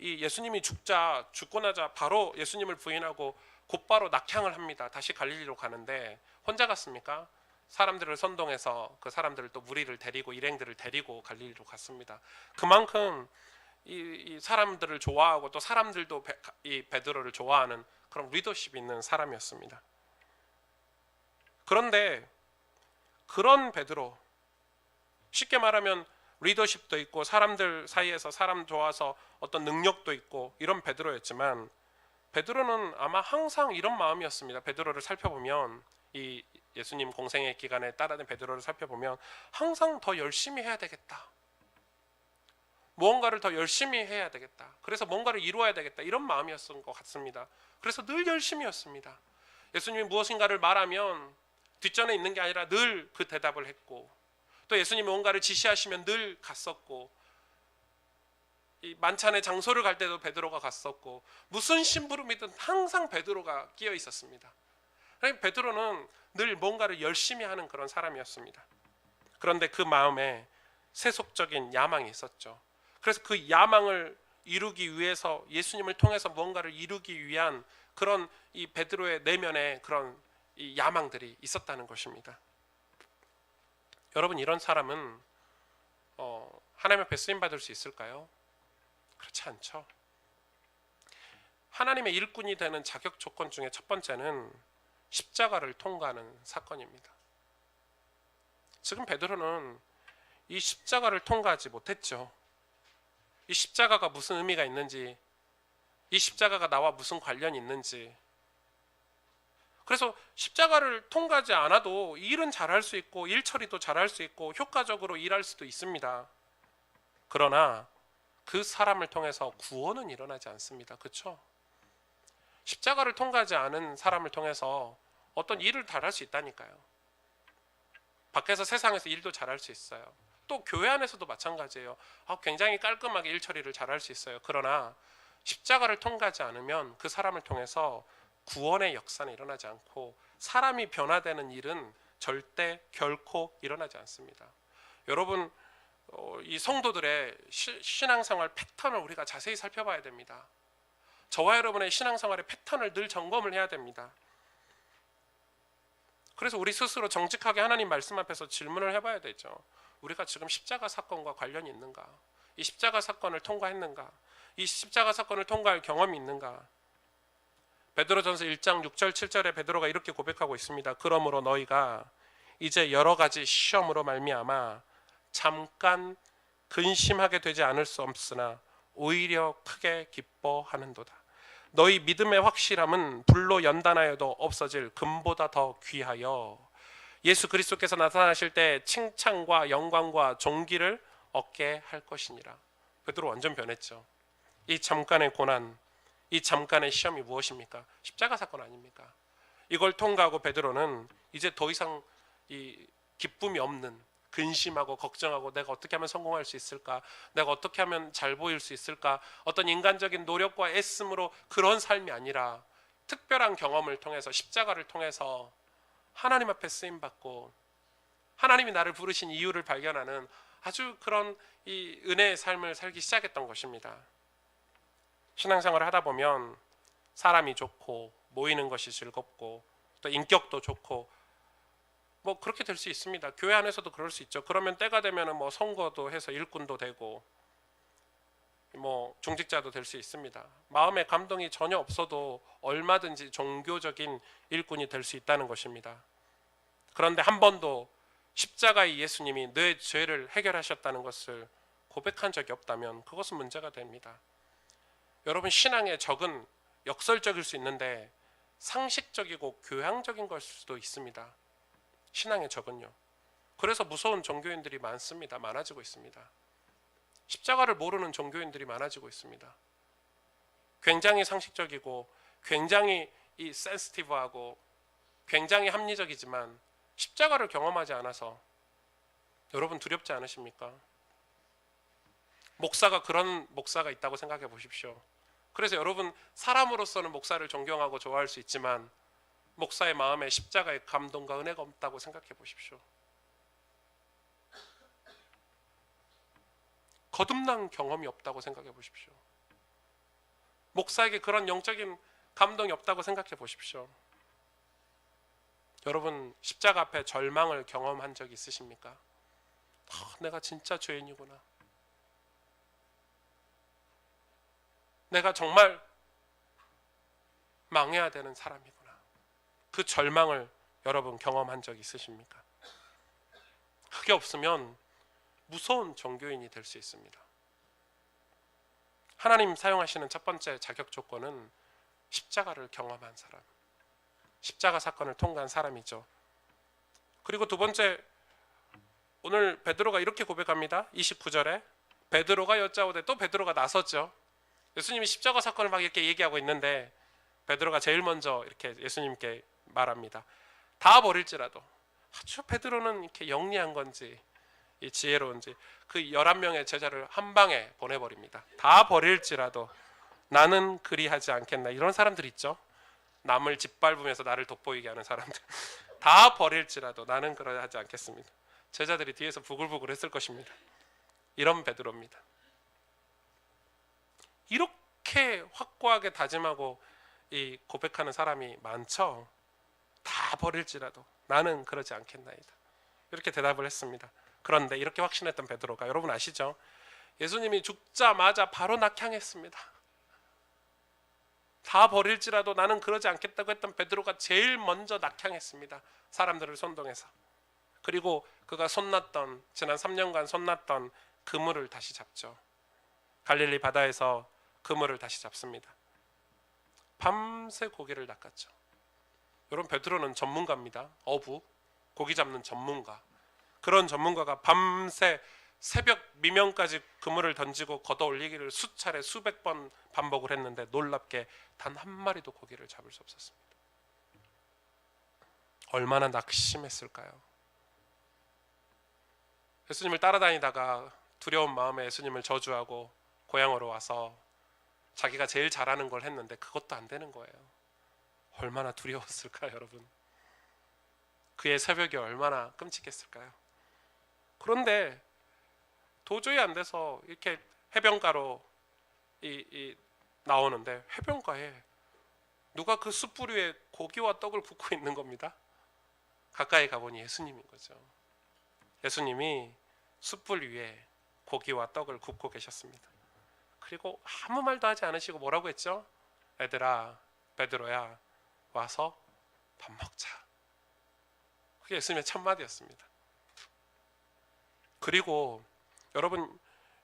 이 예수님이 죽고 나자 바로 예수님을 부인하고 곧바로 낙향을 합니다. 다시 갈릴리로 가는데 혼자 갔습니까? 사람들을 선동해서 그 사람들을 또 무리를 데리고 일행들을 데리고 갈릴리로 갔습니다. 그만큼 이 사람들을 좋아하고 또 사람들도 이 베드로를 좋아하는 그런 리더십이 있는 사람이었습니다. 그런데 그런 베드로, 쉽게 말하면 리더십도 있고 사람들 사이에서 사람 좋아서 어떤 능력도 있고 이런 베드로였지만, 베드로는 아마 항상 이런 마음이었습니다. 베드로를 살펴보면, 이 예수님 공생의 기간에 따라된 베드로를 살펴보면 항상 더 열심히 해야 되겠다, 무언가를 더 열심히 해야 되겠다, 그래서 뭔가를 이루어야 되겠다, 이런 마음이었던 것 같습니다. 그래서 늘 열심히였습니다. 예수님이 무엇인가를 말하면 뒷전에 있는 게 아니라 늘 그 대답을 했고, 또 예수님이 뭔가를 지시하시면 늘 갔었고, 이 만찬의 장소를 갈 때도 베드로가 갔었고, 무슨 심부름이든 항상 베드로가 끼어 있었습니다. 베드로는 늘 뭔가를 열심히 하는 그런 사람이었습니다. 그런데 그 마음에 세속적인 야망이 있었죠. 그래서 그 야망을 이루기 위해서, 예수님을 통해서 뭔가를 이루기 위한 그런 이 베드로의 내면에 그런 이 야망들이 있었다는 것입니다. 여러분, 이런 사람은 하나님 앞에 쓰임 받을 수 있을까요? 그렇지 않죠. 하나님의 일꾼이 되는 자격 조건 중에 첫 번째는 십자가를 통과하는 사건입니다. 지금 베드로는 이 십자가를 통과하지 못했죠. 이 십자가가 무슨 의미가 있는지, 이 십자가가 나와 무슨 관련이 있는지, 그래서 십자가를 통과하지 않아도 일은 잘할 수 있고 일 처리도 잘할 수 있고 효과적으로 일할 수도 있습니다. 그러나 그 사람을 통해서 구원은 일어나지 않습니다. 그렇죠? 십자가를 통과하지 않은 사람을 통해서 어떤 일을 잘할 수 있다니까요. 밖에서 세상에서 일도 잘할 수 있어요. 또 교회 안에서도 마찬가지예요. 굉장히 깔끔하게 일 처리를 잘할 수 있어요. 그러나 십자가를 통과하지 않으면 그 사람을 통해서 구원의 역사는 일어나지 않고 사람이 변화되는 일은 절대 결코 일어나지 않습니다. 여러분, 이 성도들의 신앙생활 패턴을 우리가 자세히 살펴봐야 됩니다. 저와 여러분의 신앙생활의 패턴을 늘 점검을 해야 됩니다. 그래서 우리 스스로 정직하게 하나님 말씀 앞에서 질문을 해봐야 되죠. 우리가 지금 십자가 사건과 관련이 있는가? 이 십자가 사건을 통과했는가? 이 십자가 사건을 통과할 경험이 있는가? 베드로전서 1장 6절 7절에 베드로가 이렇게 고백하고 있습니다. 그러므로 너희가 이제 여러 가지 시험으로 말미암아 잠깐 근심하게 되지 않을 수 없으나 오히려 크게 기뻐하는도다. 너희 믿음의 확실함은 불로 연단하여도 없어질 금보다 더 귀하여 예수 그리스도께서 나타나실 때 칭찬과 영광과 존귀를 얻게 할 것이니라. 베드로 완전 변했죠. 이 잠깐의 고난, 이 잠깐의 시험이 무엇입니까? 십자가 사건 아닙니까? 이걸 통과하고 베드로는 이제 더 이상 이 기쁨이 없는, 근심하고 걱정하고 내가 어떻게 하면 성공할 수 있을까? 내가 어떻게 하면 잘 보일 수 있을까? 어떤 인간적인 노력과 애씀으로 그런 삶이 아니라 특별한 경험을 통해서, 십자가를 통해서 하나님 앞에 쓰임받고 하나님이 나를 부르신 이유를 발견하는 아주 그런 이 은혜의 삶을 살기 시작했던 것입니다. 신앙생활을 하다 보면 사람이 좋고 모이는 것이 즐겁고 또 인격도 좋고 뭐 그렇게 될 수 있습니다. 교회 안에서도 그럴 수 있죠. 그러면 때가 되면은 뭐 선거도 해서 일꾼도 되고 뭐 중직자도 될 수 있습니다. 마음에 감동이 전혀 없어도 얼마든지 종교적인 일꾼이 될 수 있다는 것입니다. 그런데 한 번도 십자가의 예수님이 내 죄를 해결하셨다는 것을 고백한 적이 없다면 그것은 문제가 됩니다. 여러분, 신앙의 적은 역설적일 수 있는데 상식적이고 교양적인 걸 수도 있습니다. 신앙의 적은요. 그래서 무서운 종교인들이 많습니다. 많아지고 있습니다. 십자가를 모르는 종교인들이 많아지고 있습니다. 굉장히 상식적이고 굉장히 이 센시티브하고 굉장히 합리적이지만 십자가를 경험하지 않아서 여러분 두렵지 않으십니까? 목사가 그런 목사가 있다고 생각해 보십시오. 그래서 여러분, 사람으로서는 목사를 존경하고 좋아할 수 있지만 목사의 마음에 십자가의 감동과 은혜가 없다고 생각해 보십시오. 거듭난 경험이 없다고 생각해 보십시오. 목사에게 그런 영적인 감동이 없다고 생각해 보십시오. 여러분 십자가 앞에 절망을 경험한 적 있으십니까? 내가 진짜 죄인이구나. 내가 정말 망해야 되는 사람이구나. 그 절망을 여러분 경험한 적 있으십니까? 그게 없으면 무서운 종교인이 될 수 있습니다. 하나님 사용하시는 첫 번째 자격 조건은 십자가를 경험한 사람, 십자가 사건을 통과한 사람이죠. 그리고 두 번째, 오늘 베드로가 이렇게 고백합니다. 29절에 베드로가 여짜오되, 또 베드로가 나섰죠. 예수님이 십자가 사건을 막 이렇게 얘기하고 있는데 베드로가 제일 먼저 이렇게 예수님께 말합니다. 다 버릴지라도, 아주 베드로는 이렇게 영리한 건지 이 지혜로운지 그 11명의 제자를 한 방에 보내버립니다. 다 버릴지라도 나는 그리하지 않겠나. 이런 사람들 있죠. 남을 짓밟으면서 나를 돋보이게 하는 사람들. 다 버릴지라도 나는 그러하지 않겠습니다. 제자들이 뒤에서 부글부글 했을 것입니다. 이런 베드로입니다. 이렇게 확고하게 다짐하고 이 고백하는 사람이 많죠. 다 버릴지라도 나는 그러지 않겠나이다. 이렇게 대답을 했습니다. 그런데 이렇게 확신했던 베드로가, 여러분 아시죠? 예수님이 죽자마자 바로 낙향했습니다. 다 버릴지라도 나는 그러지 않겠다고 했던 베드로가 제일 먼저 낙향했습니다. 사람들을 선동해서. 그리고 그가 손났던, 지난 3년간 손났던 그물을 다시 잡죠. 갈릴리 바다에서 그물을 다시 잡습니다. 밤새 고기를 낚았죠. 여러분 베드로는 전문가입니다. 어부, 고기 잡는 전문가. 그런 전문가가 밤새 새벽 미명까지 그물을 던지고 걷어 올리기를 수차례 수백 번 반복을 했는데 놀랍게 단 한 마리도 고기를 잡을 수 없었습니다. 얼마나 낙심했을까요? 예수님을 따라다니다가 두려운 마음에 예수님을 저주하고 고향으로 와서 자기가 제일 잘하는 걸 했는데 그것도 안 되는 거예요. 얼마나 두려웠을까요, 여러분? 그의 새벽이 얼마나 끔찍했을까요? 그런데 도저히 안 돼서 이렇게 해변가로 나오는데 해변가에 누가 그 숯불 위에 고기와 떡을 굽고 있는 겁니다. 가까이 가보니 예수님인 거죠. 예수님이 숯불 위에 고기와 떡을 굽고 계셨습니다. 그리고 아무 말도 하지 않으시고 뭐라고 했죠? 얘들아, 베드로야, 와서 밥 먹자. 그게 예수님의 첫 마디였습니다. 그리고 여러분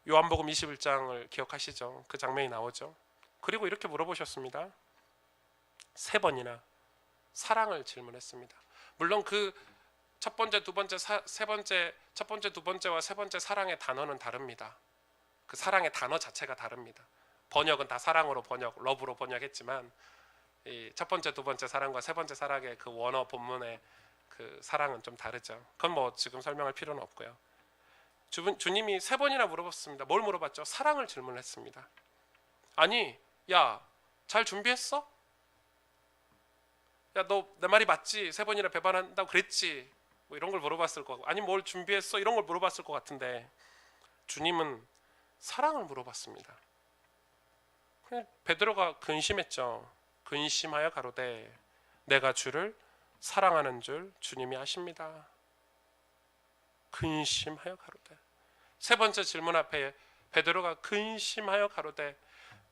요한복음 21장을 기억하시죠? 그 장면이 나오죠. 그리고 이렇게 물어보셨습니다. 3번이나 사랑을 질문했습니다. 물론 그 첫 번째, 두 번째, 세 번째, 첫 번째, 두 번째와 세 번째 사랑의 단어는 다릅니다. 그 사랑의 단어 자체가 다릅니다. 번역은 다 사랑으로 번역, 러브로 번역했지만 이 첫 번째, 두 번째 사랑과 세 번째 사랑의 그 원어 본문의 그 사랑은 좀 다르죠. 그건 뭐 지금 설명할 필요는 없고요. 주님이 3번이나 물어봤습니다. 뭘 물어봤죠? 사랑을 질문했습니다. 아니, 야, 잘 준비했어? 야, 너 내 말이 맞지? 3번이나 배반한다고 그랬지? 뭐 이런 걸 물어봤을 거고, 아니 뭘 준비했어? 이런 걸 물어봤을 것 같은데 주님은 사랑을 물어봤습니다. 베드로가 근심했죠. 근심하여 가로되 내가 주를 사랑하는 줄 주님이 아십니다. 근심하여 가로되. 세 번째 질문 앞에 베드로가 근심하여 가로되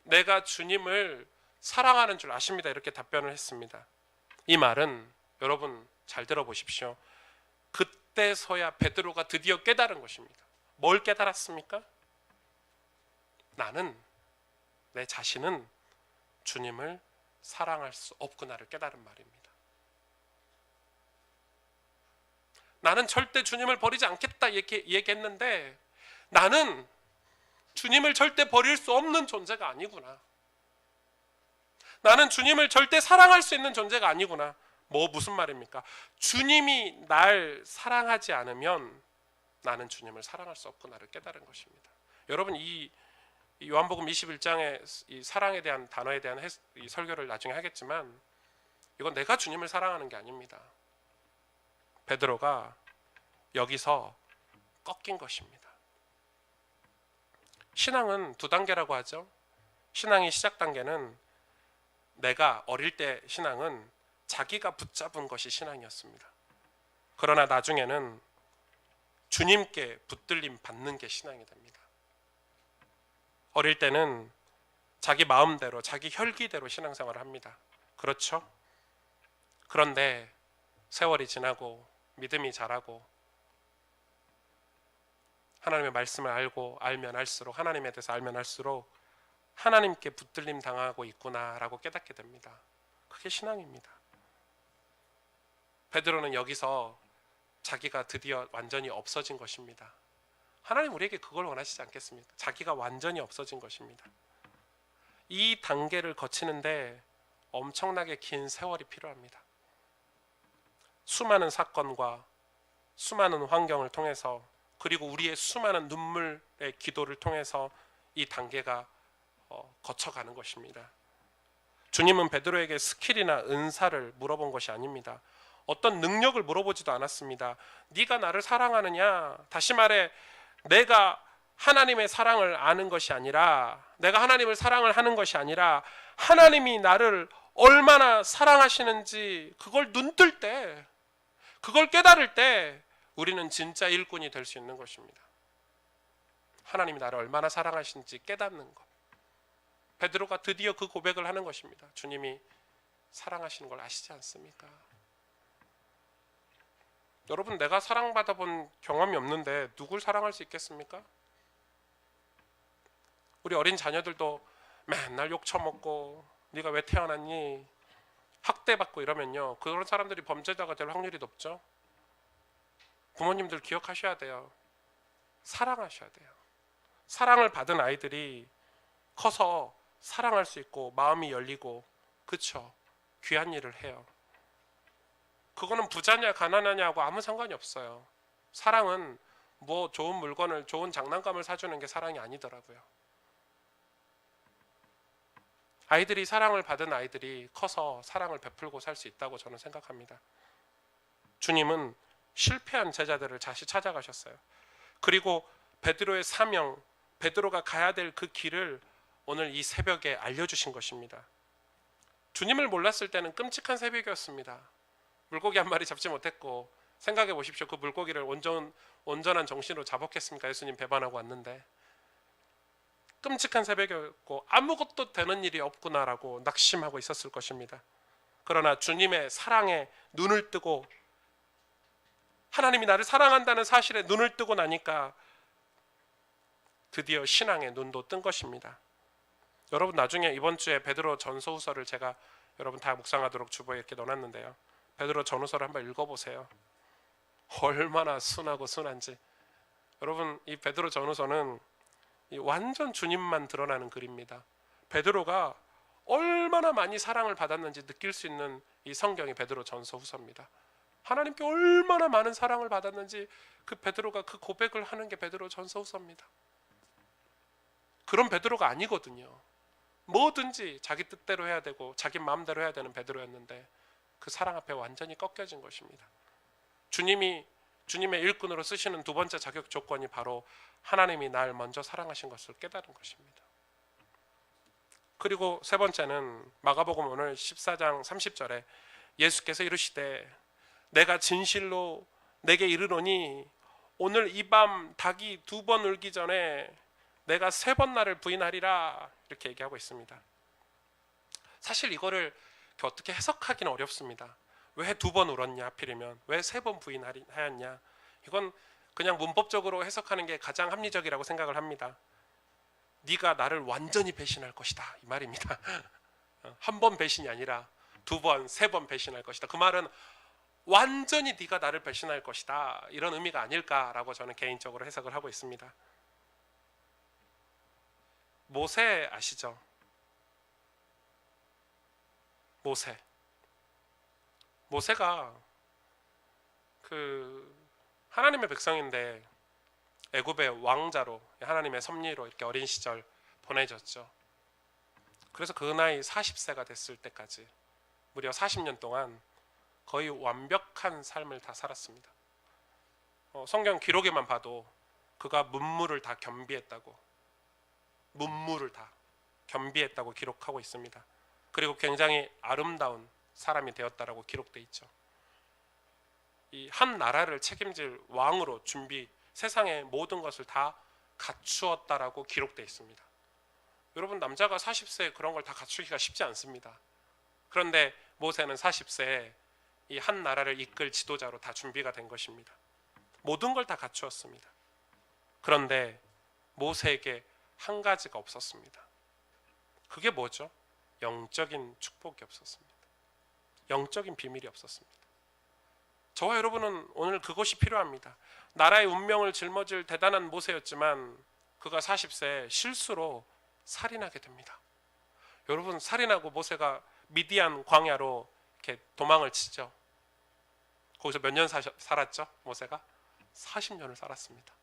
내가 주님을 사랑하는 줄 아십니다. 이렇게 답변을 했습니다. 이 말은 여러분 잘 들어보십시오. 그때서야 베드로가 드디어 깨달은 것입니다. 뭘 깨달았습니까? 나는, 내 자신은 주님을 사랑할 수 없구나를 깨달은 말입니다. 나는 절대 주님을 버리지 않겠다 이렇게 얘기했는데 나는 주님을 절대 버릴 수 없는 존재가 아니구나. 나는 주님을 절대 사랑할 수 있는 존재가 아니구나. 무슨 말입니까? 주님이 날 사랑하지 않으면 나는 주님을 사랑할 수 없구나를 깨달은 것입니다. 여러분 이 요한복음 21장의 이 사랑에 대한 단어에 대한 이 설교를 나중에 하겠지만 이건 내가 주님을 사랑하는 게 아닙니다. 베드로가 여기서 꺾인 것입니다. 신앙은 두 단계라고 하죠. 신앙의 시작 단계는 내가 어릴 때 신앙은 자기가 붙잡은 것이 신앙이었습니다. 그러나 나중에는 주님께 붙들림 받는 게 신앙이 됩니다. 어릴 때는 자기 마음대로 자기 혈기대로 신앙생활을 합니다. 그렇죠? 그런데 세월이 지나고 믿음이 자라고 하나님의 말씀을 알면 알수록 하나님에 대해서 알면 알수록 하나님께 붙들림 당하고 있구나라고 깨닫게 됩니다. 그게 신앙입니다. 베드로는 여기서 자기가 드디어 완전히 없어진 것입니다. 하나님 우리에게 그걸 원하시지 않겠습니까? 자기가 완전히 없어진 것입니다. 이 단계를 거치는데 엄청나게 긴 세월이 필요합니다. 수많은 사건과 수많은 환경을 통해서 그리고 우리의 수많은 눈물의 기도를 통해서 이 단계가 거쳐가는 것입니다. 주님은 베드로에게 스킬이나 은사를 물어본 것이 아닙니다. 어떤 능력을 물어보지도 않았습니다. 네가 나를 사랑하느냐? 다시 말해 내가 하나님의 사랑을 아는 것이 아니라 내가 하나님을 사랑을 하는 것이 아니라 하나님이 나를 얼마나 사랑하시는지 그걸 눈뜰 때 그걸 깨달을 때 우리는 진짜 일꾼이 될 수 있는 것입니다. 하나님이 나를 얼마나 사랑하시는지 깨닫는 것. 베드로가 드디어 그 고백을 하는 것입니다. 주님이 사랑하시는 걸 아시지 않습니까? 여러분, 내가 사랑받아 본 경험이 없는데 누굴 사랑할 수 있겠습니까? 우리 어린 자녀들도 맨날 욕 처먹고 네가 왜 태어났니? 학대받고 이러면요, 그런 사람들이 범죄자가 될 확률이 높죠. 부모님들 기억하셔야 돼요. 사랑하셔야 돼요. 사랑을 받은 아이들이 커서 사랑할 수 있고 마음이 열리고, 그쵸, 귀한 일을 해요. 그거는 부자냐 가난하냐하고 아무 상관이 없어요. 사랑은 뭐 좋은 물건을, 좋은 장난감을 사주는 게 사랑이 아니더라고요. 아이들이 사랑을 받은 아이들이 커서 사랑을 베풀고 살 수 있다고 저는 생각합니다. 주님은 실패한 제자들을 다시 찾아가셨어요. 그리고 베드로의 사명, 베드로가 가야 될 그 길을 오늘 이 새벽에 알려주신 것입니다. 주님을 몰랐을 때는 끔찍한 새벽이었습니다. 물고기 한 마리 잡지 못했고, 생각해 보십시오. 그 물고기를 온전한 정신으로 잡았겠습니까? 예수님 배반하고 왔는데. 끔찍한 새벽이었고 아무것도 되는 일이 없구나라고 낙심하고 있었을 것입니다. 그러나 주님의 사랑에 눈을 뜨고, 하나님이 나를 사랑한다는 사실에 눈을 뜨고 나니까 드디어 신앙의 눈도 뜬 것입니다. 여러분, 나중에 이번 주에 베드로 전서후서를 제가 여러분 다 묵상하도록 주보에 이렇게 넣어놨는데요, 베드로 전후서를 한번 읽어보세요. 얼마나 순하고 순한지. 여러분, 이 베드로 전후서는 완전 주님만 드러나는 글입니다. 베드로가 얼마나 많이 사랑을 받았는지 느낄 수 있는 이 성경이 베드로 전서 후서입니다. 하나님께 얼마나 많은 사랑을 받았는지 그 베드로가 그 고백을 하는 게 베드로 전서 후서입니다. 그런 베드로가 아니거든요. 뭐든지 자기 뜻대로 해야 되고 자기 마음대로 해야 되는 베드로였는데 그 사랑 앞에 완전히 꺾여진 것입니다. 주님의 일꾼으로 쓰시는 두 번째 자격 조건이 바로 하나님이 날 먼저 사랑하신 것을 깨달은 것입니다. 그리고 세 번째는 마가복음 오늘 14장 30절에 예수께서 이르시되 내가 진실로 내게 이르노니 오늘 이 밤 닭이 2번 울기 전에 내가 3번 나를 부인하리라, 이렇게 얘기하고 있습니다. 사실 이거를 어떻게 해석하기는 어렵습니다. 왜 2번 울었냐, 하필이면 왜 3번 부인하였냐. 이건 그냥 문법적으로 해석하는 게 가장 합리적이라고 생각을 합니다. 네가 나를 완전히 배신할 것이다, 이 말입니다. 한 번 배신이 아니라 2번, 3번 배신할 것이다. 그 말은 완전히 네가 나를 배신할 것이다, 이런 의미가 아닐까라고 저는 개인적으로 해석을 하고 있습니다. 모세 아시죠? 모세가 하나님의 백성인데 애굽의 왕자로, 하나님의 섭리로 이렇게 어린 시절 보내졌죠. 그래서 그 나이 40세가 됐을 때까지 무려 40년 동안 거의 완벽한 삶을 다 살았습니다. 성경 기록에만 봐도 그가 문물을 다 겸비했다고. 문물을 다. 겸비했다고 기록하고 있습니다. 그리고 굉장히 아름다운 사람이 되었다라고 기록돼 있죠. 이 한 나라를 책임질 왕으로 세상의 모든 것을 다 갖추었다라고 기록돼 있습니다. 여러분, 남자가 40세에 그런 걸 다 갖추기가 쉽지 않습니다. 그런데 모세는 40세에 이 한 나라를 이끌 지도자로 다 준비가 된 것입니다. 모든 걸 다 갖추었습니다. 그런데 모세에게 한 가지가 없었습니다. 그게 뭐죠? 영적인 축복이 없었습니다. 영적인 비밀이 없었습니다. 저와 여러분은 오늘 그것이 필요합니다. 나라의 운명을 짊어질 대단한 모세였지만 그가 40세에 실수로 살인하게 됩니다. 여러분, 살인하고 모세가 미디안 광야로 이렇게 도망을 치죠. 거기서 몇 년 살았죠? 모세가 40년을 살았습니다.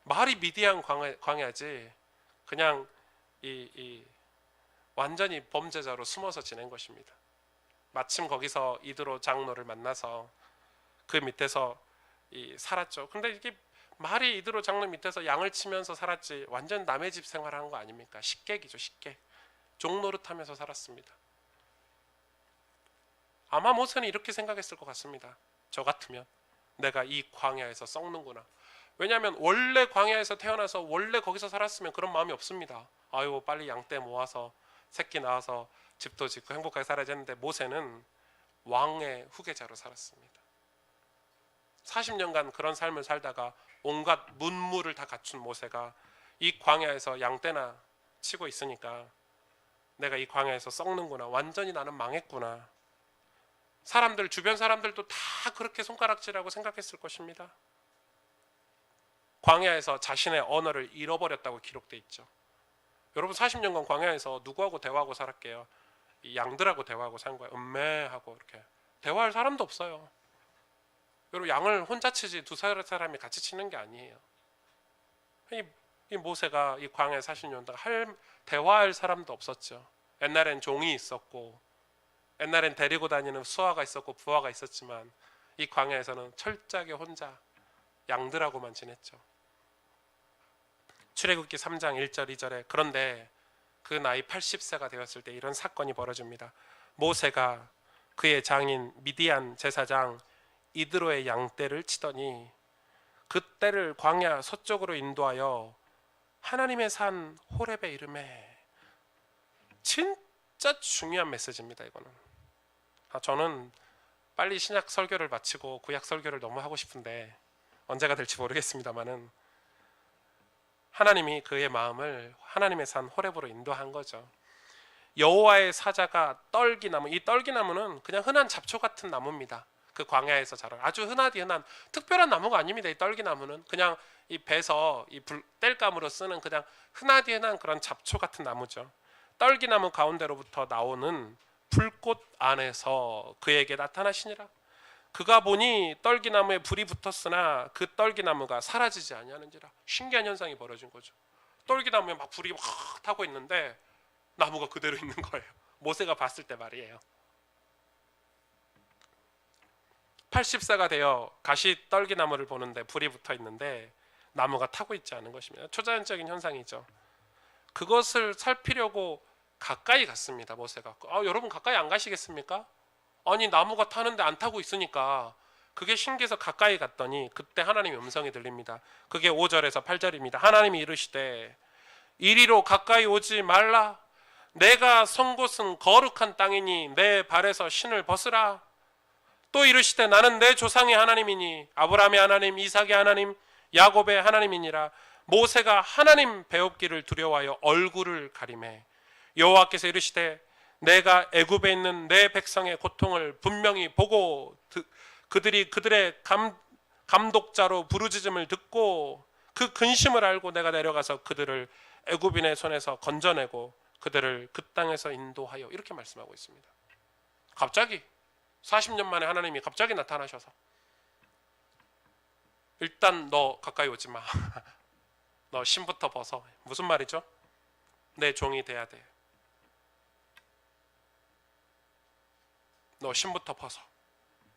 말이 미디안 광야지 그냥 완전히 범죄자로 숨어서 지낸 것입니다. 마침 거기서 이드로 장로를 만나서 그 밑에서 살았죠. 근데 이게 말이 이드로 장로 밑에서 양을 치면서 살았지 완전 남의 집 생활하는 거 아닙니까? 식객이죠, 식객. 종노릇하면서 살았습니다. 아마 모세는 이렇게 생각했을 것 같습니다. 저 같으면 내가 이 광야에서 썩는구나. 왜냐하면 원래 광야에서 태어나서 원래 거기서 살았으면 그런 마음이 없습니다. 아유, 빨리 양떼 모아서 새끼 낳아서 집도 짓고 행복하게 살아야지 했는데 모세는 왕의 후계자로 살았습니다. 40년간 그런 삶을 살다가 온갖 문물을 다 갖춘 모세가 이 광야에서 양떼나 치고 있으니까 내가 이 광야에서 썩는구나, 완전히 나는 망했구나. 주변 사람들도 다 그렇게 손가락질하고 생각했을 것입니다. 광야에서 자신의 언어를 잃어버렸다고 기록돼 있죠. 여러분, 40년간 광야에서 누구하고 대화하고 살았게요? 이 양들하고 대화하고 산 거예요. 음매하고 이렇게 대화할 사람도 없어요. 여러분, 양을 혼자 치지 두 사람이 같이 치는 게 아니에요. 이 모세가 이 광야에 40년 동안 대화할 사람도 없었죠. 옛날엔 종이 있었고, 옛날엔 데리고 다니는 수하가 있었고 부하가 있었지만 이 광야에서는 철저하게 혼자 양들하고만 지냈죠. 출애굽기 3장 1절 2절에 그런데 그 나이 80세가 되었을 때 이런 사건이 벌어집니다. 모세가 그의 장인 미디안 제사장 이드로의 양떼를 치더니 그 떼를 광야 서쪽으로 인도하여 하나님의 산 호렙에 이르매. 진짜 중요한 메시지입니다. 이거는 저는 빨리 신약 설교를 마치고 구약 설교를 너무 하고 싶은데 언제가 될지 모르겠습니다만은 하나님이 그의 마음을 하나님의 산 호렙으로 인도한 거죠. 여호와의 사자가 떨기나무, 이 떨기나무는 그냥 흔한 잡초 같은 나무입니다. 그 광야에서 자란 아주 흔하디 흔한 특별한 나무가 아닙니다. 이 떨기나무는 그냥 이 배서 이 땔감으로 쓰는 그냥 흔하디 흔한 그런 잡초 같은 나무죠. 떨기나무 가운데로부터 나오는 불꽃 안에서 그에게 나타나시니라. 그가 보니 떨기나무에 불이 붙었으나 그 떨기나무가 사라지지 아니하는지라. 신기한 현상이 벌어진 거죠. 떨기나무에 막 불이 막 타고 있는데 나무가 그대로 있는 거예요. 모세가 봤을 때 말이에요. 80세가 되어 가시 떨기나무를 보는데 불이 붙어 있는데 나무가 타고 있지 않은 것입니다. 초자연적인 현상이죠. 그것을 살피려고 가까이 갔습니다. 모세가. 여러분 가까이 안 가시겠습니까? 아니 나무가 타는데 안 타고 있으니까 그게 신기해서 가까이 갔더니 그때 하나님의 음성이 들립니다. 그게 5절에서 8절입니다. 하나님이 이르시되 이리로 가까이 오지 말라. 내가 선 곳은 거룩한 땅이니 내 발에서 신을 벗으라. 또 이르시되 나는 내 조상의 하나님이니 아브라함의 하나님, 이삭의 하나님, 야곱의 하나님이니라. 모세가 하나님 배웁기를 두려워하여 얼굴을 가리매 여호와께서 이르시되 내가 애굽에 있는 내 백성의 고통을 분명히 보고 그들이 그들의 감독자로 부르짖음을 듣고 그 근심을 알고 내가 내려가서 그들을 애굽인의 손에서 건져내고 그들을 그 땅에서 인도하여 이렇게 말씀하고 있습니다. 갑자기 40년 만에 하나님이 갑자기 나타나셔서 일단 너 가까이 오지 마. 너 신부터 벗어. 무슨 말이죠? 내 종이 돼야 돼. 너 신부터 벗어.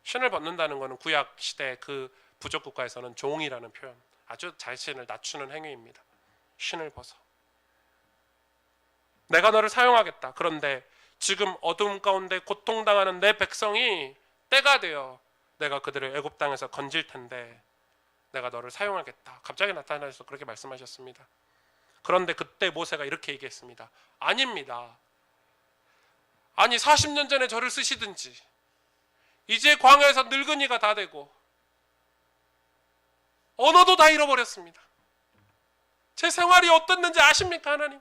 신을 벗는다는 것은 구약 시대 그 부족 국가에서는 종이라는 표현, 아주 자신을 낮추는 행위입니다. 신을 벗어. 내가 너를 사용하겠다. 그런데 지금 어둠 가운데 고통당하는 내 백성이 때가 되어 내가 그들을 애굽 땅에서 건질 텐데 내가 너를 사용하겠다. 갑자기 나타나셔서 그렇게 말씀하셨습니다. 그런데 그때 모세가 이렇게 얘기했습니다. 아닙니다. 아니 40년 전에 저를 쓰시든지 이제 광야에서 늙은이가 다 되고 언어도 다 잃어버렸습니다. 제 생활이 어땠는지 아십니까 하나님?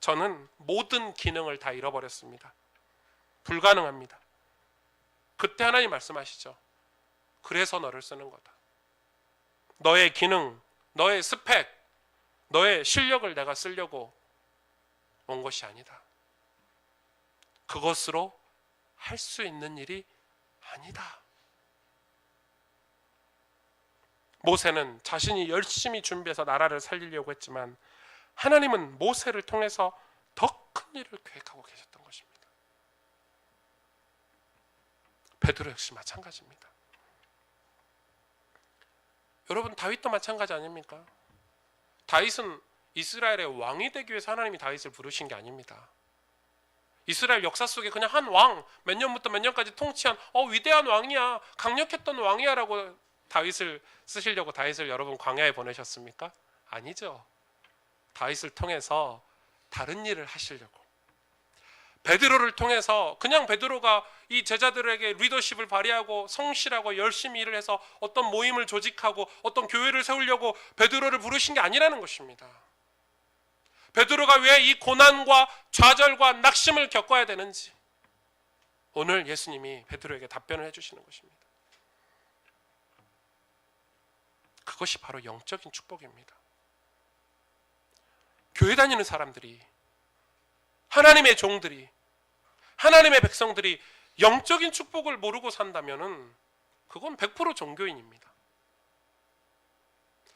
저는 모든 기능을 다 잃어버렸습니다. 불가능합니다. 그때 하나님 말씀하시죠. 그래서 너를 쓰는 거다. 너의 기능, 너의 스펙, 너의 실력을 내가 쓰려고 온 것이 아니다. 그것으로 할 수 있는 일이 아니다. 모세는 자신이 열심히 준비해서 나라를 살리려고 했지만 하나님은 모세를 통해서 더 큰 일을 계획하고 계셨던 것입니다. 베드로 역시 마찬가지입니다. 여러분 다윗도 마찬가지 아닙니까? 다윗은 이스라엘의 왕이 되기 위해서 하나님이 다윗을 부르신 게 아닙니다. 이스라엘 역사 속에 그냥 한 왕, 몇 년부터 몇 년까지 통치한 위대한 왕이야, 강력했던 왕이야 라고 다윗을 쓰시려고 다윗을 여러분 광야에 보내셨습니까? 아니죠. 다윗을 통해서 다른 일을 하시려고, 베드로를 통해서 그냥 베드로가 이 제자들에게 리더십을 발휘하고 성실하고 열심히 일을 해서 어떤 모임을 조직하고 어떤 교회를 세우려고 베드로를 부르신 게 아니라는 것입니다. 베드로가 왜 이 고난과 좌절과 낙심을 겪어야 되는지 오늘 예수님이 베드로에게 답변을 해주시는 것입니다. 그것이 바로 영적인 축복입니다. 교회 다니는 사람들이, 하나님의 종들이, 하나님의 백성들이 영적인 축복을 모르고 산다면은 그건 100% 종교인입니다.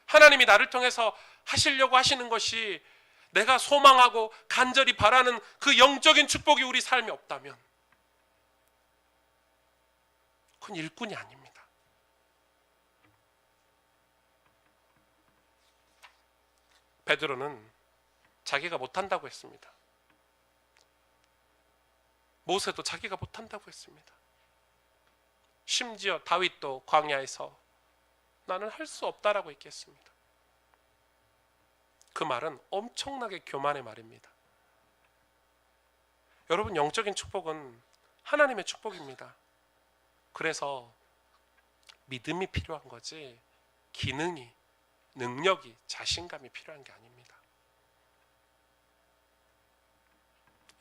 하나님이 나를 통해서 하시려고 하시는 것이 내가 소망하고 간절히 바라는 그 영적인 축복이 우리 삶에 없다면 그건 일꾼이 아닙니다. 베드로는 자기가 못한다고 했습니다. 모세도 자기가 못한다고 했습니다. 심지어 다윗도 광야에서 나는 할 수 없다라고 얘기했습니다. 그 말은 엄청나게 교만의 말입니다. 여러분, 영적인 축복은 하나님의 축복입니다. 그래서 믿음이 필요한 거지 기능이, 능력이, 자신감이 필요한 게 아닙니다.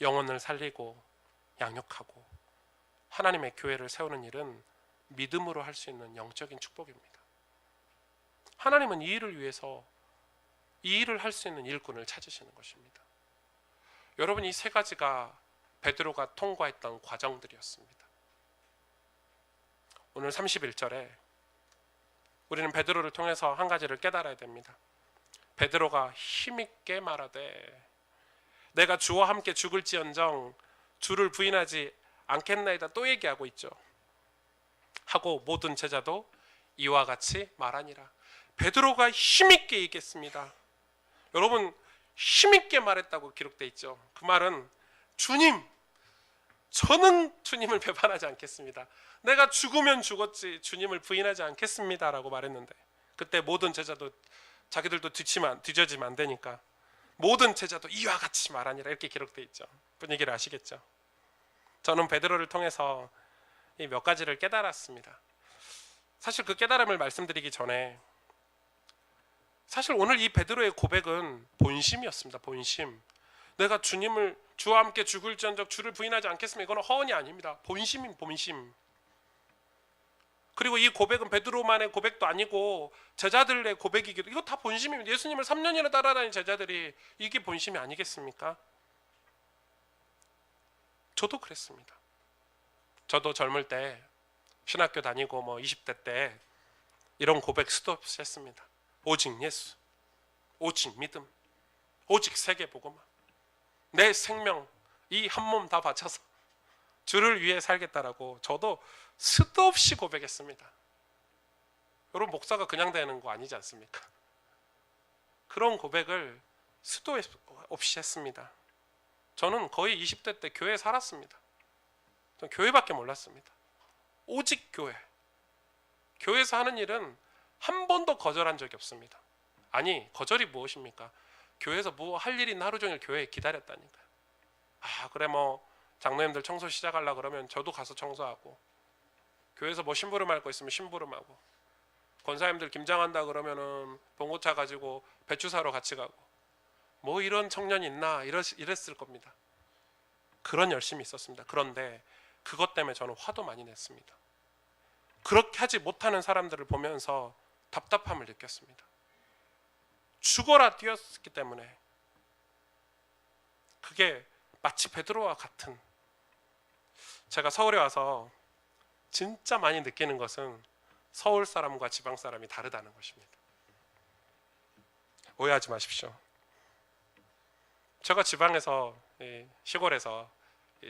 영혼을 살리고 양육하고 하나님의 교회를 세우는 일은 믿음으로 할 수 있는 영적인 축복입니다. 하나님은 이 일을 위해서 이 일을 할 수 있는 일꾼을 찾으시는 것입니다. 여러분, 이 세 가지가 베드로가 통과했던 과정들이었습니다. 오늘 31절에 우리는 베드로를 통해서 한 가지를 깨달아야 됩니다. 베드로가 힘있게 말하되 내가 주와 함께 죽을지언정 주를 부인하지 않겠나이다 또 얘기하고 있죠. 하고 모든 제자도 이와 같이 말하니라. 베드로가 힘있게 얘기했습니다. 여러분, 힘있게 말했다고 기록되어 있죠. 그 말은 주님, 저는 주님을 배반하지 않겠습니다. 내가 죽으면 죽었지 주님을 부인하지 않겠습니다 라고 말했는데, 그때 모든 제자도 자기들도 뒤져지면 안 되니까 모든 제자도 이와 같이 말하니라 이렇게 기록되어 있죠. 분위기를 아시겠죠? 저는 베드로를 통해서 이 몇 가지를 깨달았습니다. 사실 그 깨달음을 말씀드리기 전에 사실 오늘 이 베드로의 고백은 본심이었습니다. 본심. 내가 주와 함께 죽을지언정 주를 부인하지 않겠습니다. 이건 허언이 아닙니다. 본심인 본심. 그리고 이 고백은 베드로만의 고백도 아니고 제자들의 고백이기도, 이거 다 본심입니다. 예수님을 3년이나 따라다닌 제자들이 이게 본심이 아니겠습니까? 저도 그랬습니다. 저도 젊을 때 신학교 다니고 20대 때 이런 고백 수도 없이 했습니다. 오직 예수, 오직 믿음, 오직 세계복음, 내 생명 이 한 몸 다 바쳐서 주를 위해 살겠다라고 저도 수도 없이 고백했습니다. 여러분, 목사가 그냥 되는 거 아니지 않습니까? 그런 고백을 수도 없이 했습니다. 저는 거의 20대 때 교회에 살았습니다. 전 교회밖에 몰랐습니다. 오직 교회. 교회에서 하는 일은 한 번도 거절한 적이 없습니다. 아니, 거절이 무엇입니까? 교회에서 뭐 할 일 있나 하루 종일 교회에 기다렸다니까요. 아, 그래 뭐 장로님들 청소 시작하려고 그러면 저도 가서 청소하고, 교회에서 뭐 심부름할 거 있으면 심부름하고, 권사님들 김장한다 그러면은 봉고차 가지고 배추 사러 같이 가고, 뭐 이런 청년이 있나 이랬을 겁니다. 그런 열심이 있었습니다. 그런데 그것 때문에 저는 화도 많이 냈습니다. 그렇게 하지 못하는 사람들을 보면서 답답함을 느꼈습니다. 죽어라 뛰었기 때문에. 그게 마치 베드로와 같은, 제가 서울에 와서 진짜 많이 느끼는 것은 서울 사람과 지방 사람이 다르다는 것입니다. 오해하지 마십시오. 제가 지방에서, 시골에서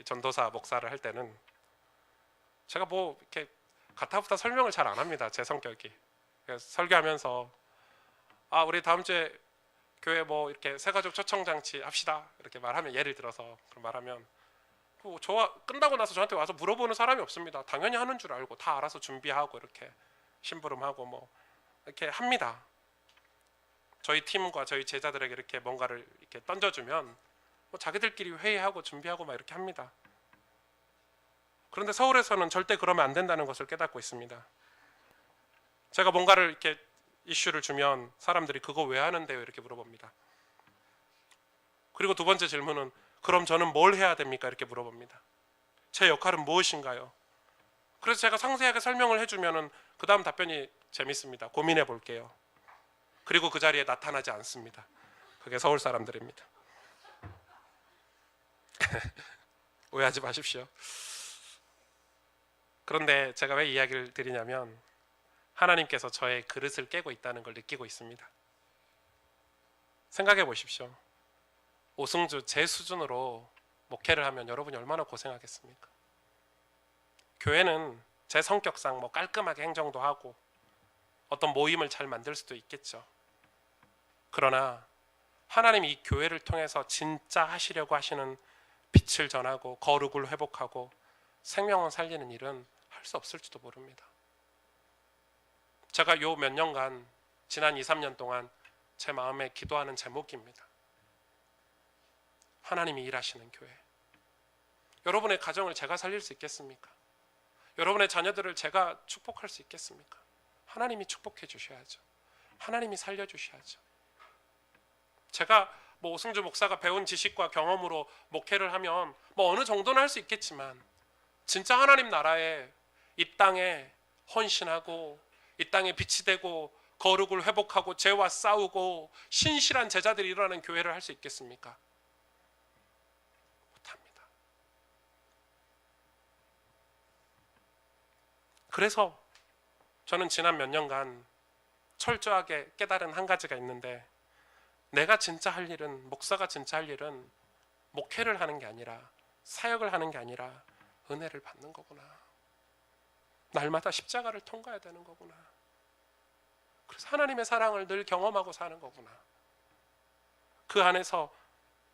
전도사 목사를 할 때는 제가 뭐 이렇게 가타부타 설명을 잘 안 합니다. 제 성격이. 그래서 설교하면서 아, 우리 다음 주에 교회 뭐 이렇게 새가족 초청장치 합시다 이렇게 말하면, 예를 들어서 그런 말하면 저와 끝나고 나서 저한테 와서 물어보는 사람이 없습니다. 당연히 하는 줄 알고 다 알아서 준비하고 이렇게 심부름하고 뭐 이렇게 합니다. 저희 팀과 저희 제자들에게 이렇게 뭔가를 이렇게 던져주면 뭐 자기들끼리 회의하고 준비하고 막 이렇게 합니다. 그런데 서울에서는 절대 그러면 안 된다는 것을 깨닫고 있습니다. 제가 뭔가를 이렇게 이슈를 주면 사람들이 그거 왜 하는데요? 이렇게 물어봅니다. 그리고 두 번째 질문은 그럼 저는 뭘 해야 됩니까? 이렇게 물어봅니다. 제 역할은 무엇인가요? 그래서 제가 상세하게 설명을 해주면은 그 다음 답변이 재밌습니다. 고민해 볼게요. 그리고 그 자리에 나타나지 않습니다. 그게 서울 사람들입니다. 오해하지 마십시오. 그런데 제가 왜 이야기를 드리냐면, 하나님께서 저의 그릇을 깨고 있다는 걸 느끼고 있습니다. 생각해 보십시오. 오승주 제 수준으로 목회를 하면 여러분이 얼마나 고생하겠습니까? 교회는 제 성격상 뭐 깔끔하게 행정도 하고 어떤 모임을 잘 만들 수도 있겠죠. 그러나 하나님이 이 교회를 통해서 진짜 하시려고 하시는 빛을 전하고 거룩을 회복하고 생명을 살리는 일은 할 수 없을지도 모릅니다. 제가 요 몇 년간, 지난 2, 3년 동안 제 마음에 기도하는 제목입니다. 하나님이 일하시는 교회. 여러분의 가정을 제가 살릴 수 있겠습니까? 여러분의 자녀들을 제가 축복할 수 있겠습니까? 하나님이 축복해 주셔야죠. 하나님이 살려 주셔야죠. 제가 뭐 오승주 목사가 배운 지식과 경험으로 목회를 하면 뭐 어느 정도는 할 수 있겠지만, 진짜 하나님 나라에 이 땅에 헌신하고 이 땅에 빛이 되고 거룩을 회복하고 죄와 싸우고 신실한 제자들이 일어나는 교회를 할 수 있겠습니까? 못합니다. 그래서 저는 지난 몇 년간 철저하게 깨달은 한 가지가 있는데, 내가 진짜 할 일은, 목사가 진짜 할 일은 목회를 하는 게 아니라, 사역을 하는 게 아니라 은혜를 받는 거구나. 날마다 십자가를 통과해야 되는 거구나. 그래서 하나님의 사랑을 늘 경험하고 사는 거구나. 그 안에서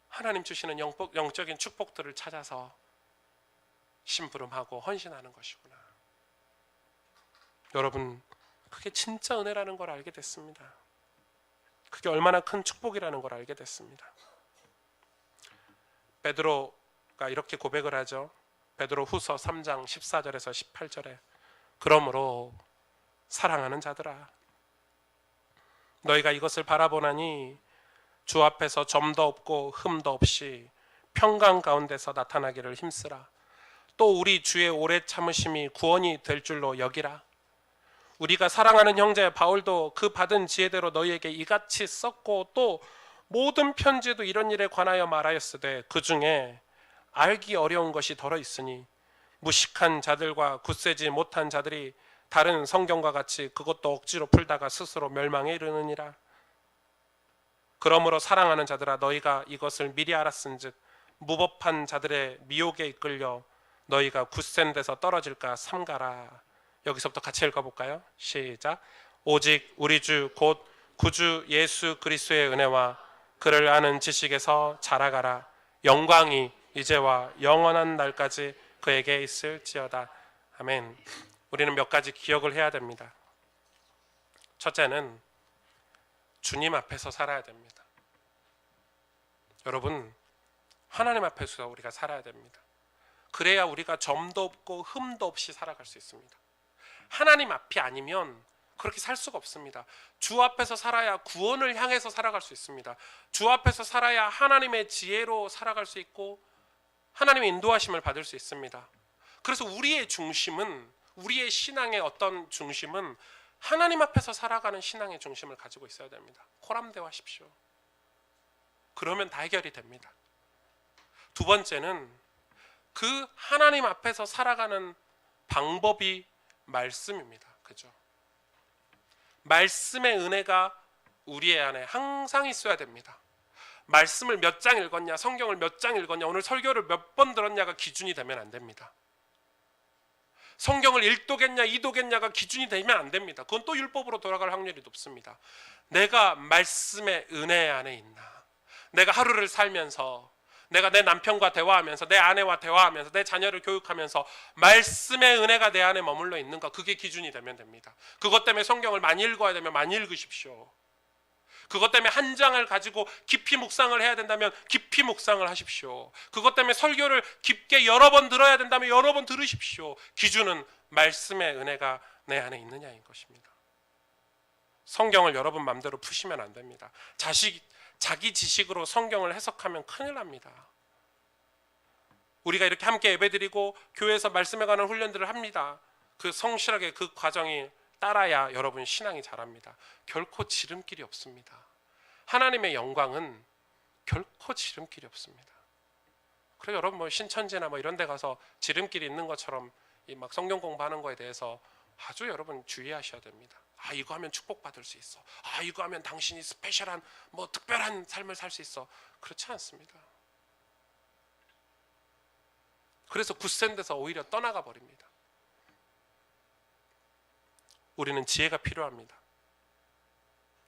하나님 주시는 영적인 축복들을 찾아서 심부름하고 헌신하는 것이구나. 여러분, 그게 진짜 은혜라는 걸 알게 됐습니다. 그게 얼마나 큰 축복이라는 걸 알게 됐습니다. 베드로가 이렇게 고백을 하죠. 베드로 후서 3장 14절에서 18절에 그러므로 사랑하는 자들아, 너희가 이것을 바라보나니 주 앞에서 점도 없고 흠도 없이 평강 가운데서 나타나기를 힘쓰라. 또 우리 주의 오래 참으심이 구원이 될 줄로 여기라. 우리가 사랑하는 형제 바울도 그 받은 지혜대로 너희에게 이같이 썼고, 또 모든 편지도 이런 일에 관하여 말하였으되 그 중에 알기 어려운 것이 덜어 있으니 무식한 자들과 굳세지 못한 자들이 다른 성경과 같이 그것도 억지로 풀다가 스스로 멸망에 이르느니라. 그러므로 사랑하는 자들아, 너희가 이것을 미리 알았은즉 무법한 자들의 미혹에 이끌려 너희가 굳센 데서 떨어질까 삼가라. 여기서부터 같이 읽어볼까요? 시작. 오직 우리 주 곧 구주 예수 그리스도의 은혜와 그를 아는 지식에서 자라가라. 영광이 이제와 영원한 날까지 그에게 있을지어다. 아멘. 우리는 몇 가지 기억을 해야 됩니다. 첫째는 주님 앞에서 살아야 됩니다. 여러분, 하나님 앞에서 우리가 살아야 됩니다. 그래야 우리가 점도 없고 흠도 없이 살아갈 수 있습니다. 하나님 앞이 아니면 그렇게 살 수가 없습니다. 주 앞에서 살아야 구원을 향해서 살아갈 수 있습니다. 주 앞에서 살아야 하나님의 지혜로 살아갈 수 있고 하나님의 인도하심을 받을 수 있습니다. 그래서 우리의 중심은, 우리의 신앙의 어떤 중심은 하나님 앞에서 살아가는 신앙의 중심을 가지고 있어야 됩니다. 호람대화하십시오. 그러면 다 해결이 됩니다. 두 번째는 그 하나님 앞에서 살아가는 방법이 말씀입니다. 그죠? 말씀의 은혜가 우리의 안에 항상 있어야 됩니다. 말씀을 몇 장 읽었냐, 성경을 몇 장 읽었냐, 오늘 설교를 몇 번 들었냐가 기준이 되면 안 됩니다. 성경을 1도겠냐 2도겠냐가 기준이 되면 안 됩니다. 그건 또 율법으로 돌아갈 확률이 높습니다. 내가 말씀의 은혜 안에 있나, 내가 하루를 살면서, 내가 내 남편과 대화하면서, 내 아내와 대화하면서, 내 자녀를 교육하면서 말씀의 은혜가 내 안에 머물러 있는가, 그게 기준이 되면 됩니다. 그것 때문에 성경을 많이 읽어야 되면 많이 읽으십시오. 그것 때문에 한 장을 가지고 깊이 묵상을 해야 된다면 깊이 묵상을 하십시오. 그것 때문에 설교를 깊게 여러 번 들어야 된다면 여러 번 들으십시오. 기준은 말씀의 은혜가 내 안에 있느냐인 것입니다. 성경을 여러분 마음대로 푸시면 안 됩니다. 자기 지식으로 성경을 해석하면 큰일 납니다. 우리가 이렇게 함께 예배드리고 교회에서 말씀에 관한 훈련들을 합니다. 그 성실하게 그 과정이 따라야 여러분 신앙이 자랍니다. 결코 지름길이 없습니다. 하나님의 영광은 결코 지름길이 없습니다. 그래 여러분 뭐 신천지나 뭐 이런 데 가서 지름길이 있는 것처럼 이 막 성경 공부하는 거에 대해서 아주 여러분 주의하셔야 됩니다. 아 이거 하면 축복받을 수 있어. 아 이거 하면 당신이 스페셜한 뭐 특별한 삶을 살 수 있어. 그렇지 않습니다. 그래서 굳센 데서 오히려 떠나가 버립니다. 우리는 지혜가 필요합니다.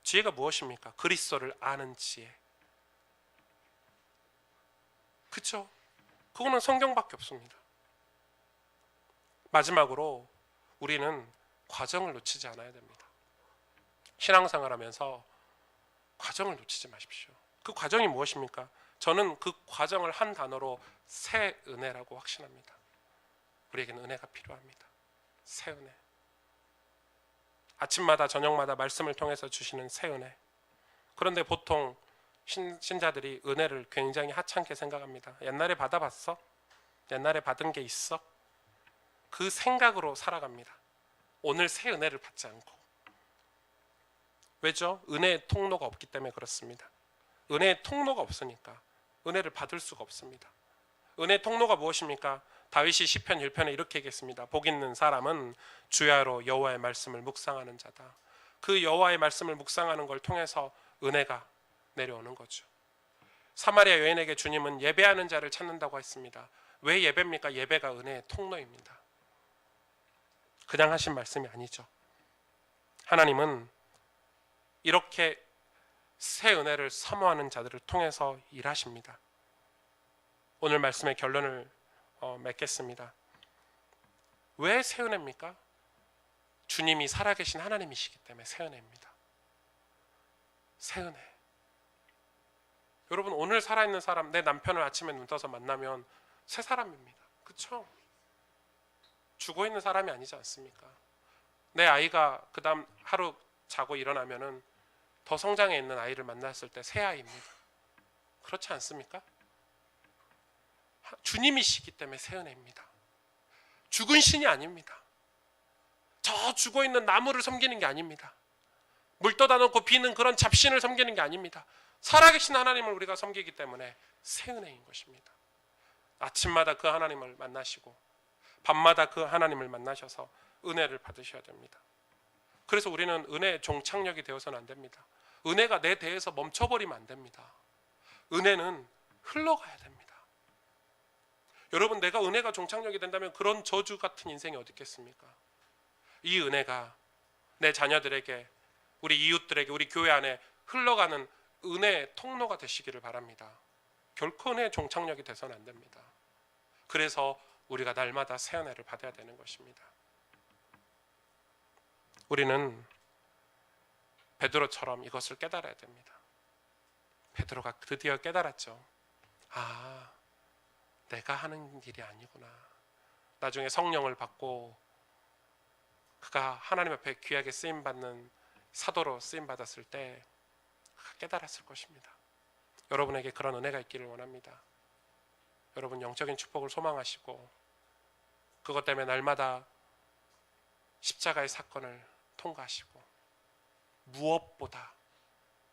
지혜가 무엇입니까? 그리스도를 아는 지혜. 그렇죠? 그거는 성경밖에 없습니다. 마지막으로 우리는 과정을 놓치지 않아야 됩니다. 신앙생활 하면서 과정을 놓치지 마십시오. 그 과정이 무엇입니까? 저는 그 과정을 한 단어로 새 은혜라고 확신합니다. 우리에게는 은혜가 필요합니다. 새 은혜. 아침마다 저녁마다 말씀을 통해서 주시는 새 은혜. 그런데 보통 신자들이 은혜를 굉장히 하찮게 생각합니다. 옛날에 받아봤어? 옛날에 받은 게 있어? 그 생각으로 살아갑니다. 오늘 새 은혜를 받지 않고. 왜죠? 은혜의 통로가 없기 때문에 그렇습니다. 은혜의 통로가 없으니까 은혜를 받을 수가 없습니다. 은혜의 통로가 무엇입니까? 다윗이 시편 1편에 이렇게 얘기했습니다. 복 있는 사람은 주야로 여호와의 말씀을 묵상하는 자다. 그 여호와의 말씀을 묵상하는 걸 통해서 은혜가 내려오는 거죠. 사마리아 여인에게 주님은 예배하는 자를 찾는다고 했습니다. 왜 예배입니까? 예배가 은혜의 통로입니다. 그냥 하신 말씀이 아니죠. 하나님은 이렇게 새 은혜를 사모하는 자들을 통해서 일하십니다. 오늘 말씀의 결론을 맺겠습니다. 왜 새 은혜입니까? 주님이 살아계신 하나님이시기 때문에 새 은혜입니다. 새 은혜. 여러분 오늘 살아있는 사람, 내 남편을 아침에 눈 떠서 만나면 새 사람입니다. 그렇죠? 죽어있는 사람이 아니지 않습니까? 내 아이가 그 다음 하루 자고 일어나면은 더 성장해 있는 아이를 만났을 때 새 아이입니다. 그렇지 않습니까? 주님이시기 때문에 새 은혜입니다. 죽은 신이 아닙니다. 저 죽어있는 나무를 섬기는 게 아닙니다. 물 떠다 놓고 비는 그런 잡신을 섬기는 게 아닙니다. 살아계신 하나님을 우리가 섬기기 때문에 새 은혜인 것입니다. 아침마다 그 하나님을 만나시고 밤마다 그 하나님을 만나셔서 은혜를 받으셔야 됩니다. 그래서 우리는 은혜의 종착역이 되어서는 안 됩니다. 은혜가 내 대에서 멈춰버리면 안 됩니다. 은혜는 흘러가야 됩니다. 여러분 내가 은혜가 종착역이 된다면 그런 저주 같은 인생이 어디 있겠습니까? 이 은혜가 내 자녀들에게, 우리 이웃들에게, 우리 교회 안에 흘러가는 은혜의 통로가 되시기를 바랍니다. 결코 은혜의 종착역이 돼서는 안 됩니다. 그래서 우리가 날마다 새 은혜를 받아야 되는 것입니다. 우리는 베드로처럼 이것을 깨달아야 됩니다. 베드로가 드디어 깨달았죠. 아, 내가 하는 일이 아니구나. 나중에 성령을 받고 그가 하나님 앞에 귀하게 쓰임받는 사도로 쓰임받았을 때 그가 깨달았을 것입니다. 여러분에게 그런 은혜가 있기를 원합니다. 여러분 영적인 축복을 소망하시고 그것 때문에 날마다 십자가의 사건을 통과하시고 무엇보다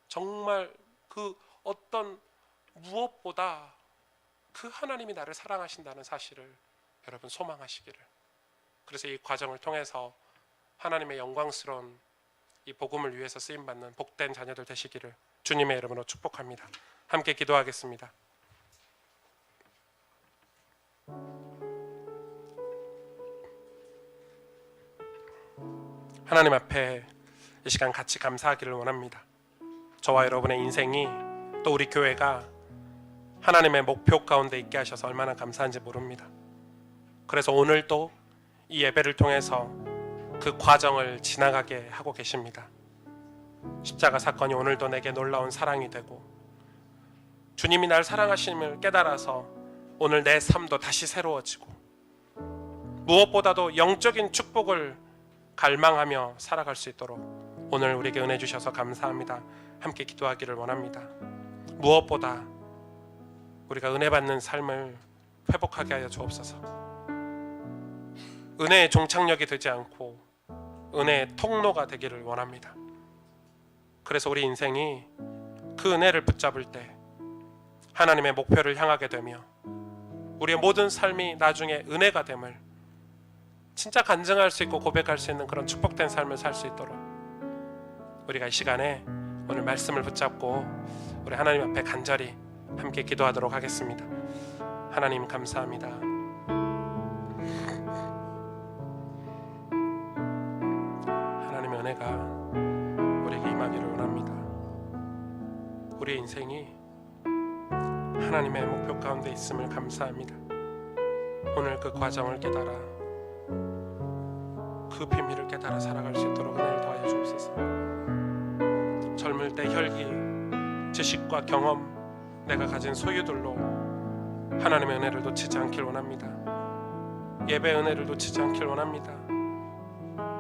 정말 그 어떤 무엇보다 그 하나님이 나를 사랑하신다는 사실을 여러분 소망하시기를. 그래서 이 과정을 통해서 하나님의 영광스러운 이 복음을 위해서 쓰임받는 복된 자녀들 되시기를 주님의 이름으로 축복합니다. 함께 기도하겠습니다. 하나님 앞에 이 시간 같이 감사하기를 원합니다. 저와 여러분의 인생이 또 우리 교회가 하나님의 목표 가운데 있게 하셔서 얼마나 감사한지 모릅니다. 그래서 오늘도 이 예배를 통해서 그 과정을 지나가게 하고 계십니다. 십자가 사건이 오늘도 내게 놀라운 사랑이 되고 주님이 날 사랑하심을 깨달아서 오늘 내 삶도 다시 새로워지고 무엇보다도 영적인 축복을 갈망하며 살아갈 수 있도록 오늘 우리에게 은혜 주셔서 감사합니다. 함께 기도하기를 원합니다. 무엇보다 우리가 은혜 받는 삶을 회복하게 하여 주옵소서. 은혜의 종착역이 되지 않고 은혜의 통로가 되기를 원합니다. 그래서 우리 인생이 그 은혜를 붙잡을 때 하나님의 목표를 향하게 되며 우리의 모든 삶이 나중에 은혜가 됨을 진짜 간증할 수 있고 고백할 수 있는 그런 축복된 삶을 살 수 있도록 우리가 이 시간에 오늘 말씀을 붙잡고 우리 하나님 앞에 간절히 함께 기도하도록 하겠습니다. 하나님 감사합니다. 하나님의 은혜가 우리에게 임하기를 원합니다. 우리의 인생이 하나님의 목표 가운데 있음을 감사합니다. 오늘 그 과정을 깨달아 그 비밀을 깨달아 살아갈 수 있도록 은혜를 더하여 주옵소서. 젊을 때 혈기, 지식과 경험, 내가 가진 소유들로 하나님의 은혜를 놓치지 않길 원합니다. 예배 은혜를 놓치지 않길 원합니다.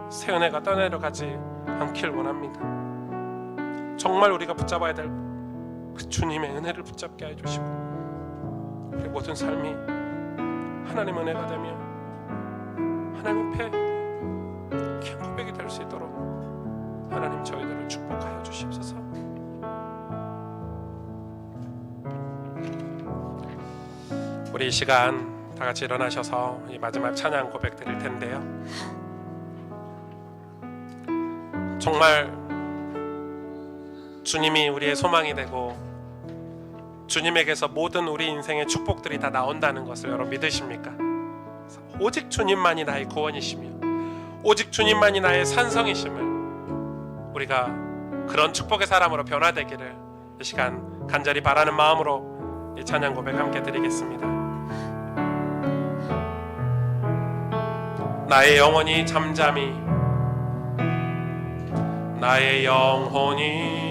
새 은혜가 떠내려가지 않길 원합니다. 정말 우리가 붙잡아야 될 그 주님의 은혜를 붙잡게 해주시고 우리 모든 삶이 하나님의 은혜가 되며 하나님 앞에 귀한 고백이 될 수 있도록 하나님 저희들을 축복하여 주시옵소서. 우리 이 시간 다 같이 일어나셔서 이 마지막 찬양 고백 드릴 텐데요. 정말 주님이 우리의 소망이 되고 주님에게서 모든 우리 인생의 축복들이 다 나온다는 것을 여러분 믿으십니까? 오직 주님만이 나의 구원이시며 오직 주님만이 나의 산성이심을 우리가 그런 축복의 사람으로 변화되기를 이 시간 간절히 바라는 마음으로 이 찬양 고백 함께 드리겠습니다. 나의 영혼이 잠잠히 나의 영혼이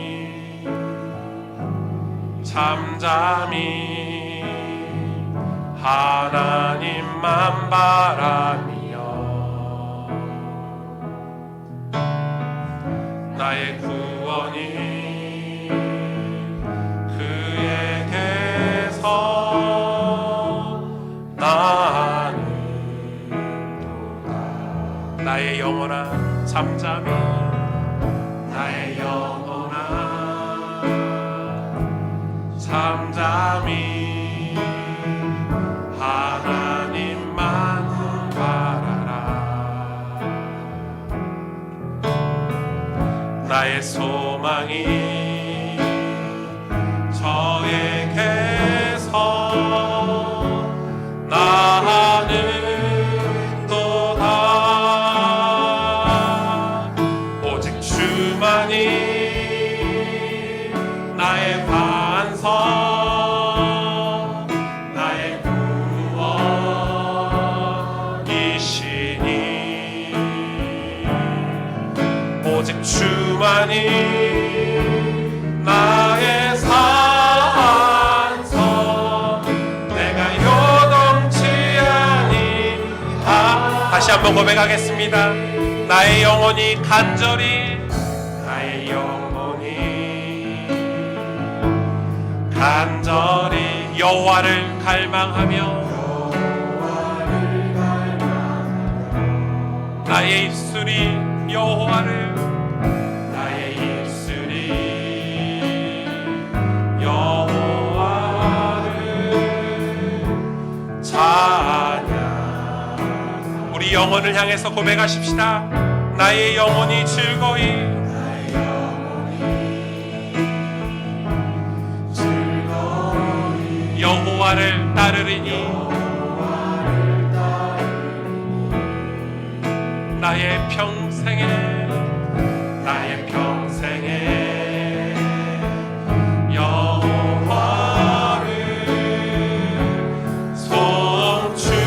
잠잠히 하나님만 바라며 나의 구원이 그에게서 나는도다. 나의 영혼아 잠잠히 나의 영혼아 잠잠히 하나님만 바라라. 나의 소망이 저에게서 나는도다. 한번 고백하겠습니다. 나의 영혼이 간절히 나의 영혼이 간절히 여호와를 갈망하며 나의 입술이 여호와를 나의 입술이 여호와를 찬양. 우리 영혼을 향해서 고백하십시다. 나의 영혼이 즐거이 여호와를 따르리니 나의 평생에 여호와를 송축하리.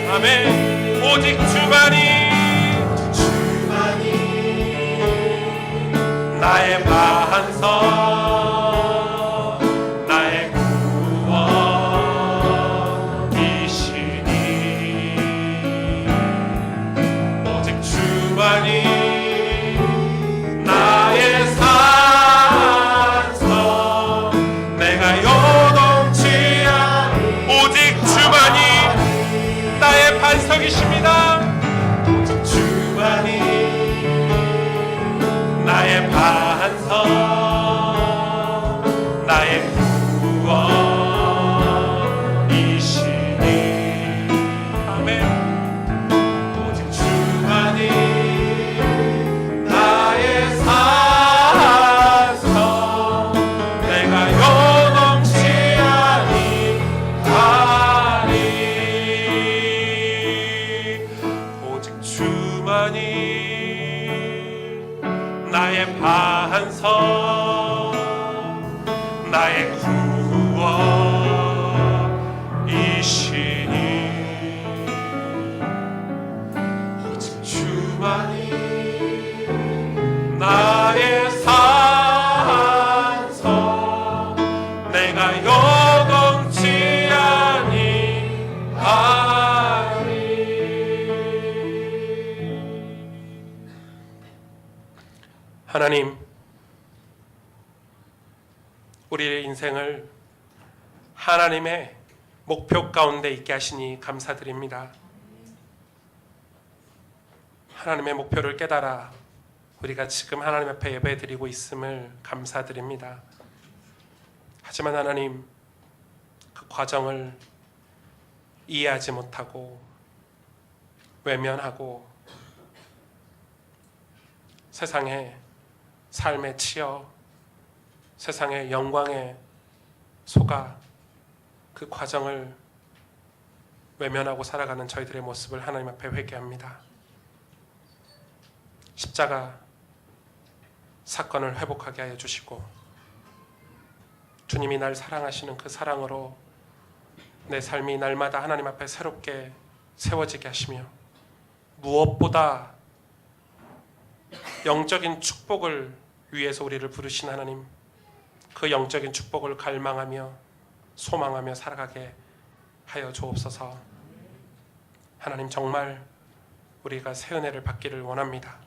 아멘. 오직 주만이 나의 반석 반석이십니다. 주만이 나의 반석 나의 구원이시니. 아멘. 오직 주만이 나의 산성 내가 요동치 아니하리. 나의 반석 나의 구원이시니. 오직 주만이 나의 산석 내가 요동치 아니하리. 하나님, 우리의 인생을 하나님의 목표 가운데 있게 하시니 감사드립니다. 하나님의 목표를 깨달아 우리가 지금 하나님 앞에 예배드리고 있음을 감사드립니다. 하지만 하나님, 그 과정을 이해하지 못하고 외면하고 세상에 삶에 치여 세상의 영광에 속아 그 과정을 외면하고 살아가는 저희들의 모습을 하나님 앞에 회개합니다. 십자가 사건을 회복하게 하여 주시고 주님이 날 사랑하시는 그 사랑으로 내 삶이 날마다 하나님 앞에 새롭게 세워지게 하시며 무엇보다 영적인 축복을 위해서 우리를 부르신 하나님, 그 영적인 축복을 갈망하며 소망하며 살아가게 하여 주옵소서. 하나님, 정말 우리가 새 은혜를 받기를 원합니다.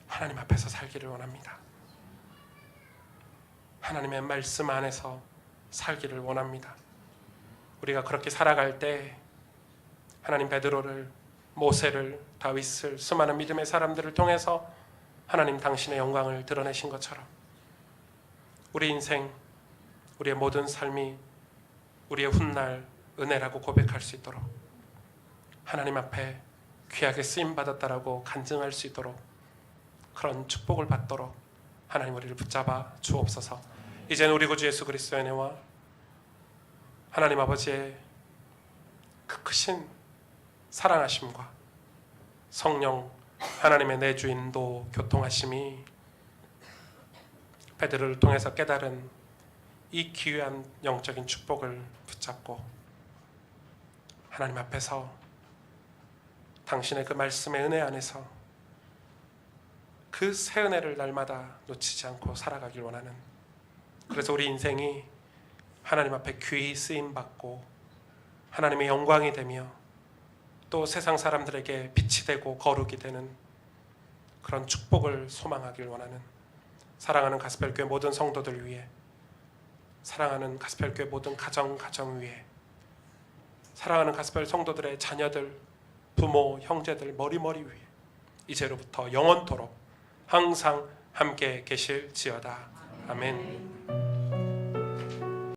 하나님 앞에서 살기를 원합니다. 하나님의 말씀 안에서 살기를 원합니다. 우리가 그렇게 살아갈 때 하나님, 베드로를, 모세를, 다윗을, 수많은 믿음의 사람들을 통해서 하나님 당신의 영광을 드러내신 것처럼 우리 인생, 우리의 모든 삶이 우리의 훗날 은혜라고 고백할 수 있도록, 하나님 앞에 귀하게 쓰임받았다라고 간증할 수 있도록, 그런 축복을 받도록 하나님 우리를 붙잡아 주옵소서. 이제는 우리 구주 예수 그리스도의 은혜와 하나님 아버지의 그 크신 사랑하심과 성령 하나님의 내주 인도 교통하심이 베드로를 통해서 깨달은 이 기회한 영적인 축복을 붙잡고 하나님 앞에서 당신의 그 말씀의 은혜 안에서 그 새 은혜를 날마다 놓치지 않고 살아가길 원하는, 그래서 우리 인생이 하나님 앞에 귀히 쓰임받고 하나님의 영광이 되며 또 세상 사람들에게 빛이 되고 거룩이 되는 그런 축복을 소망하길 원하는 사랑하는 가스펠교회 모든 성도들 위해, 사랑하는 가스펠교회 모든 가정 위해, 사랑하는 가스펠 성도들의 자녀들, 부모, 형제들 머리 위에 이제로부터 영원토록 항상 함께 계실지어다. 아멘.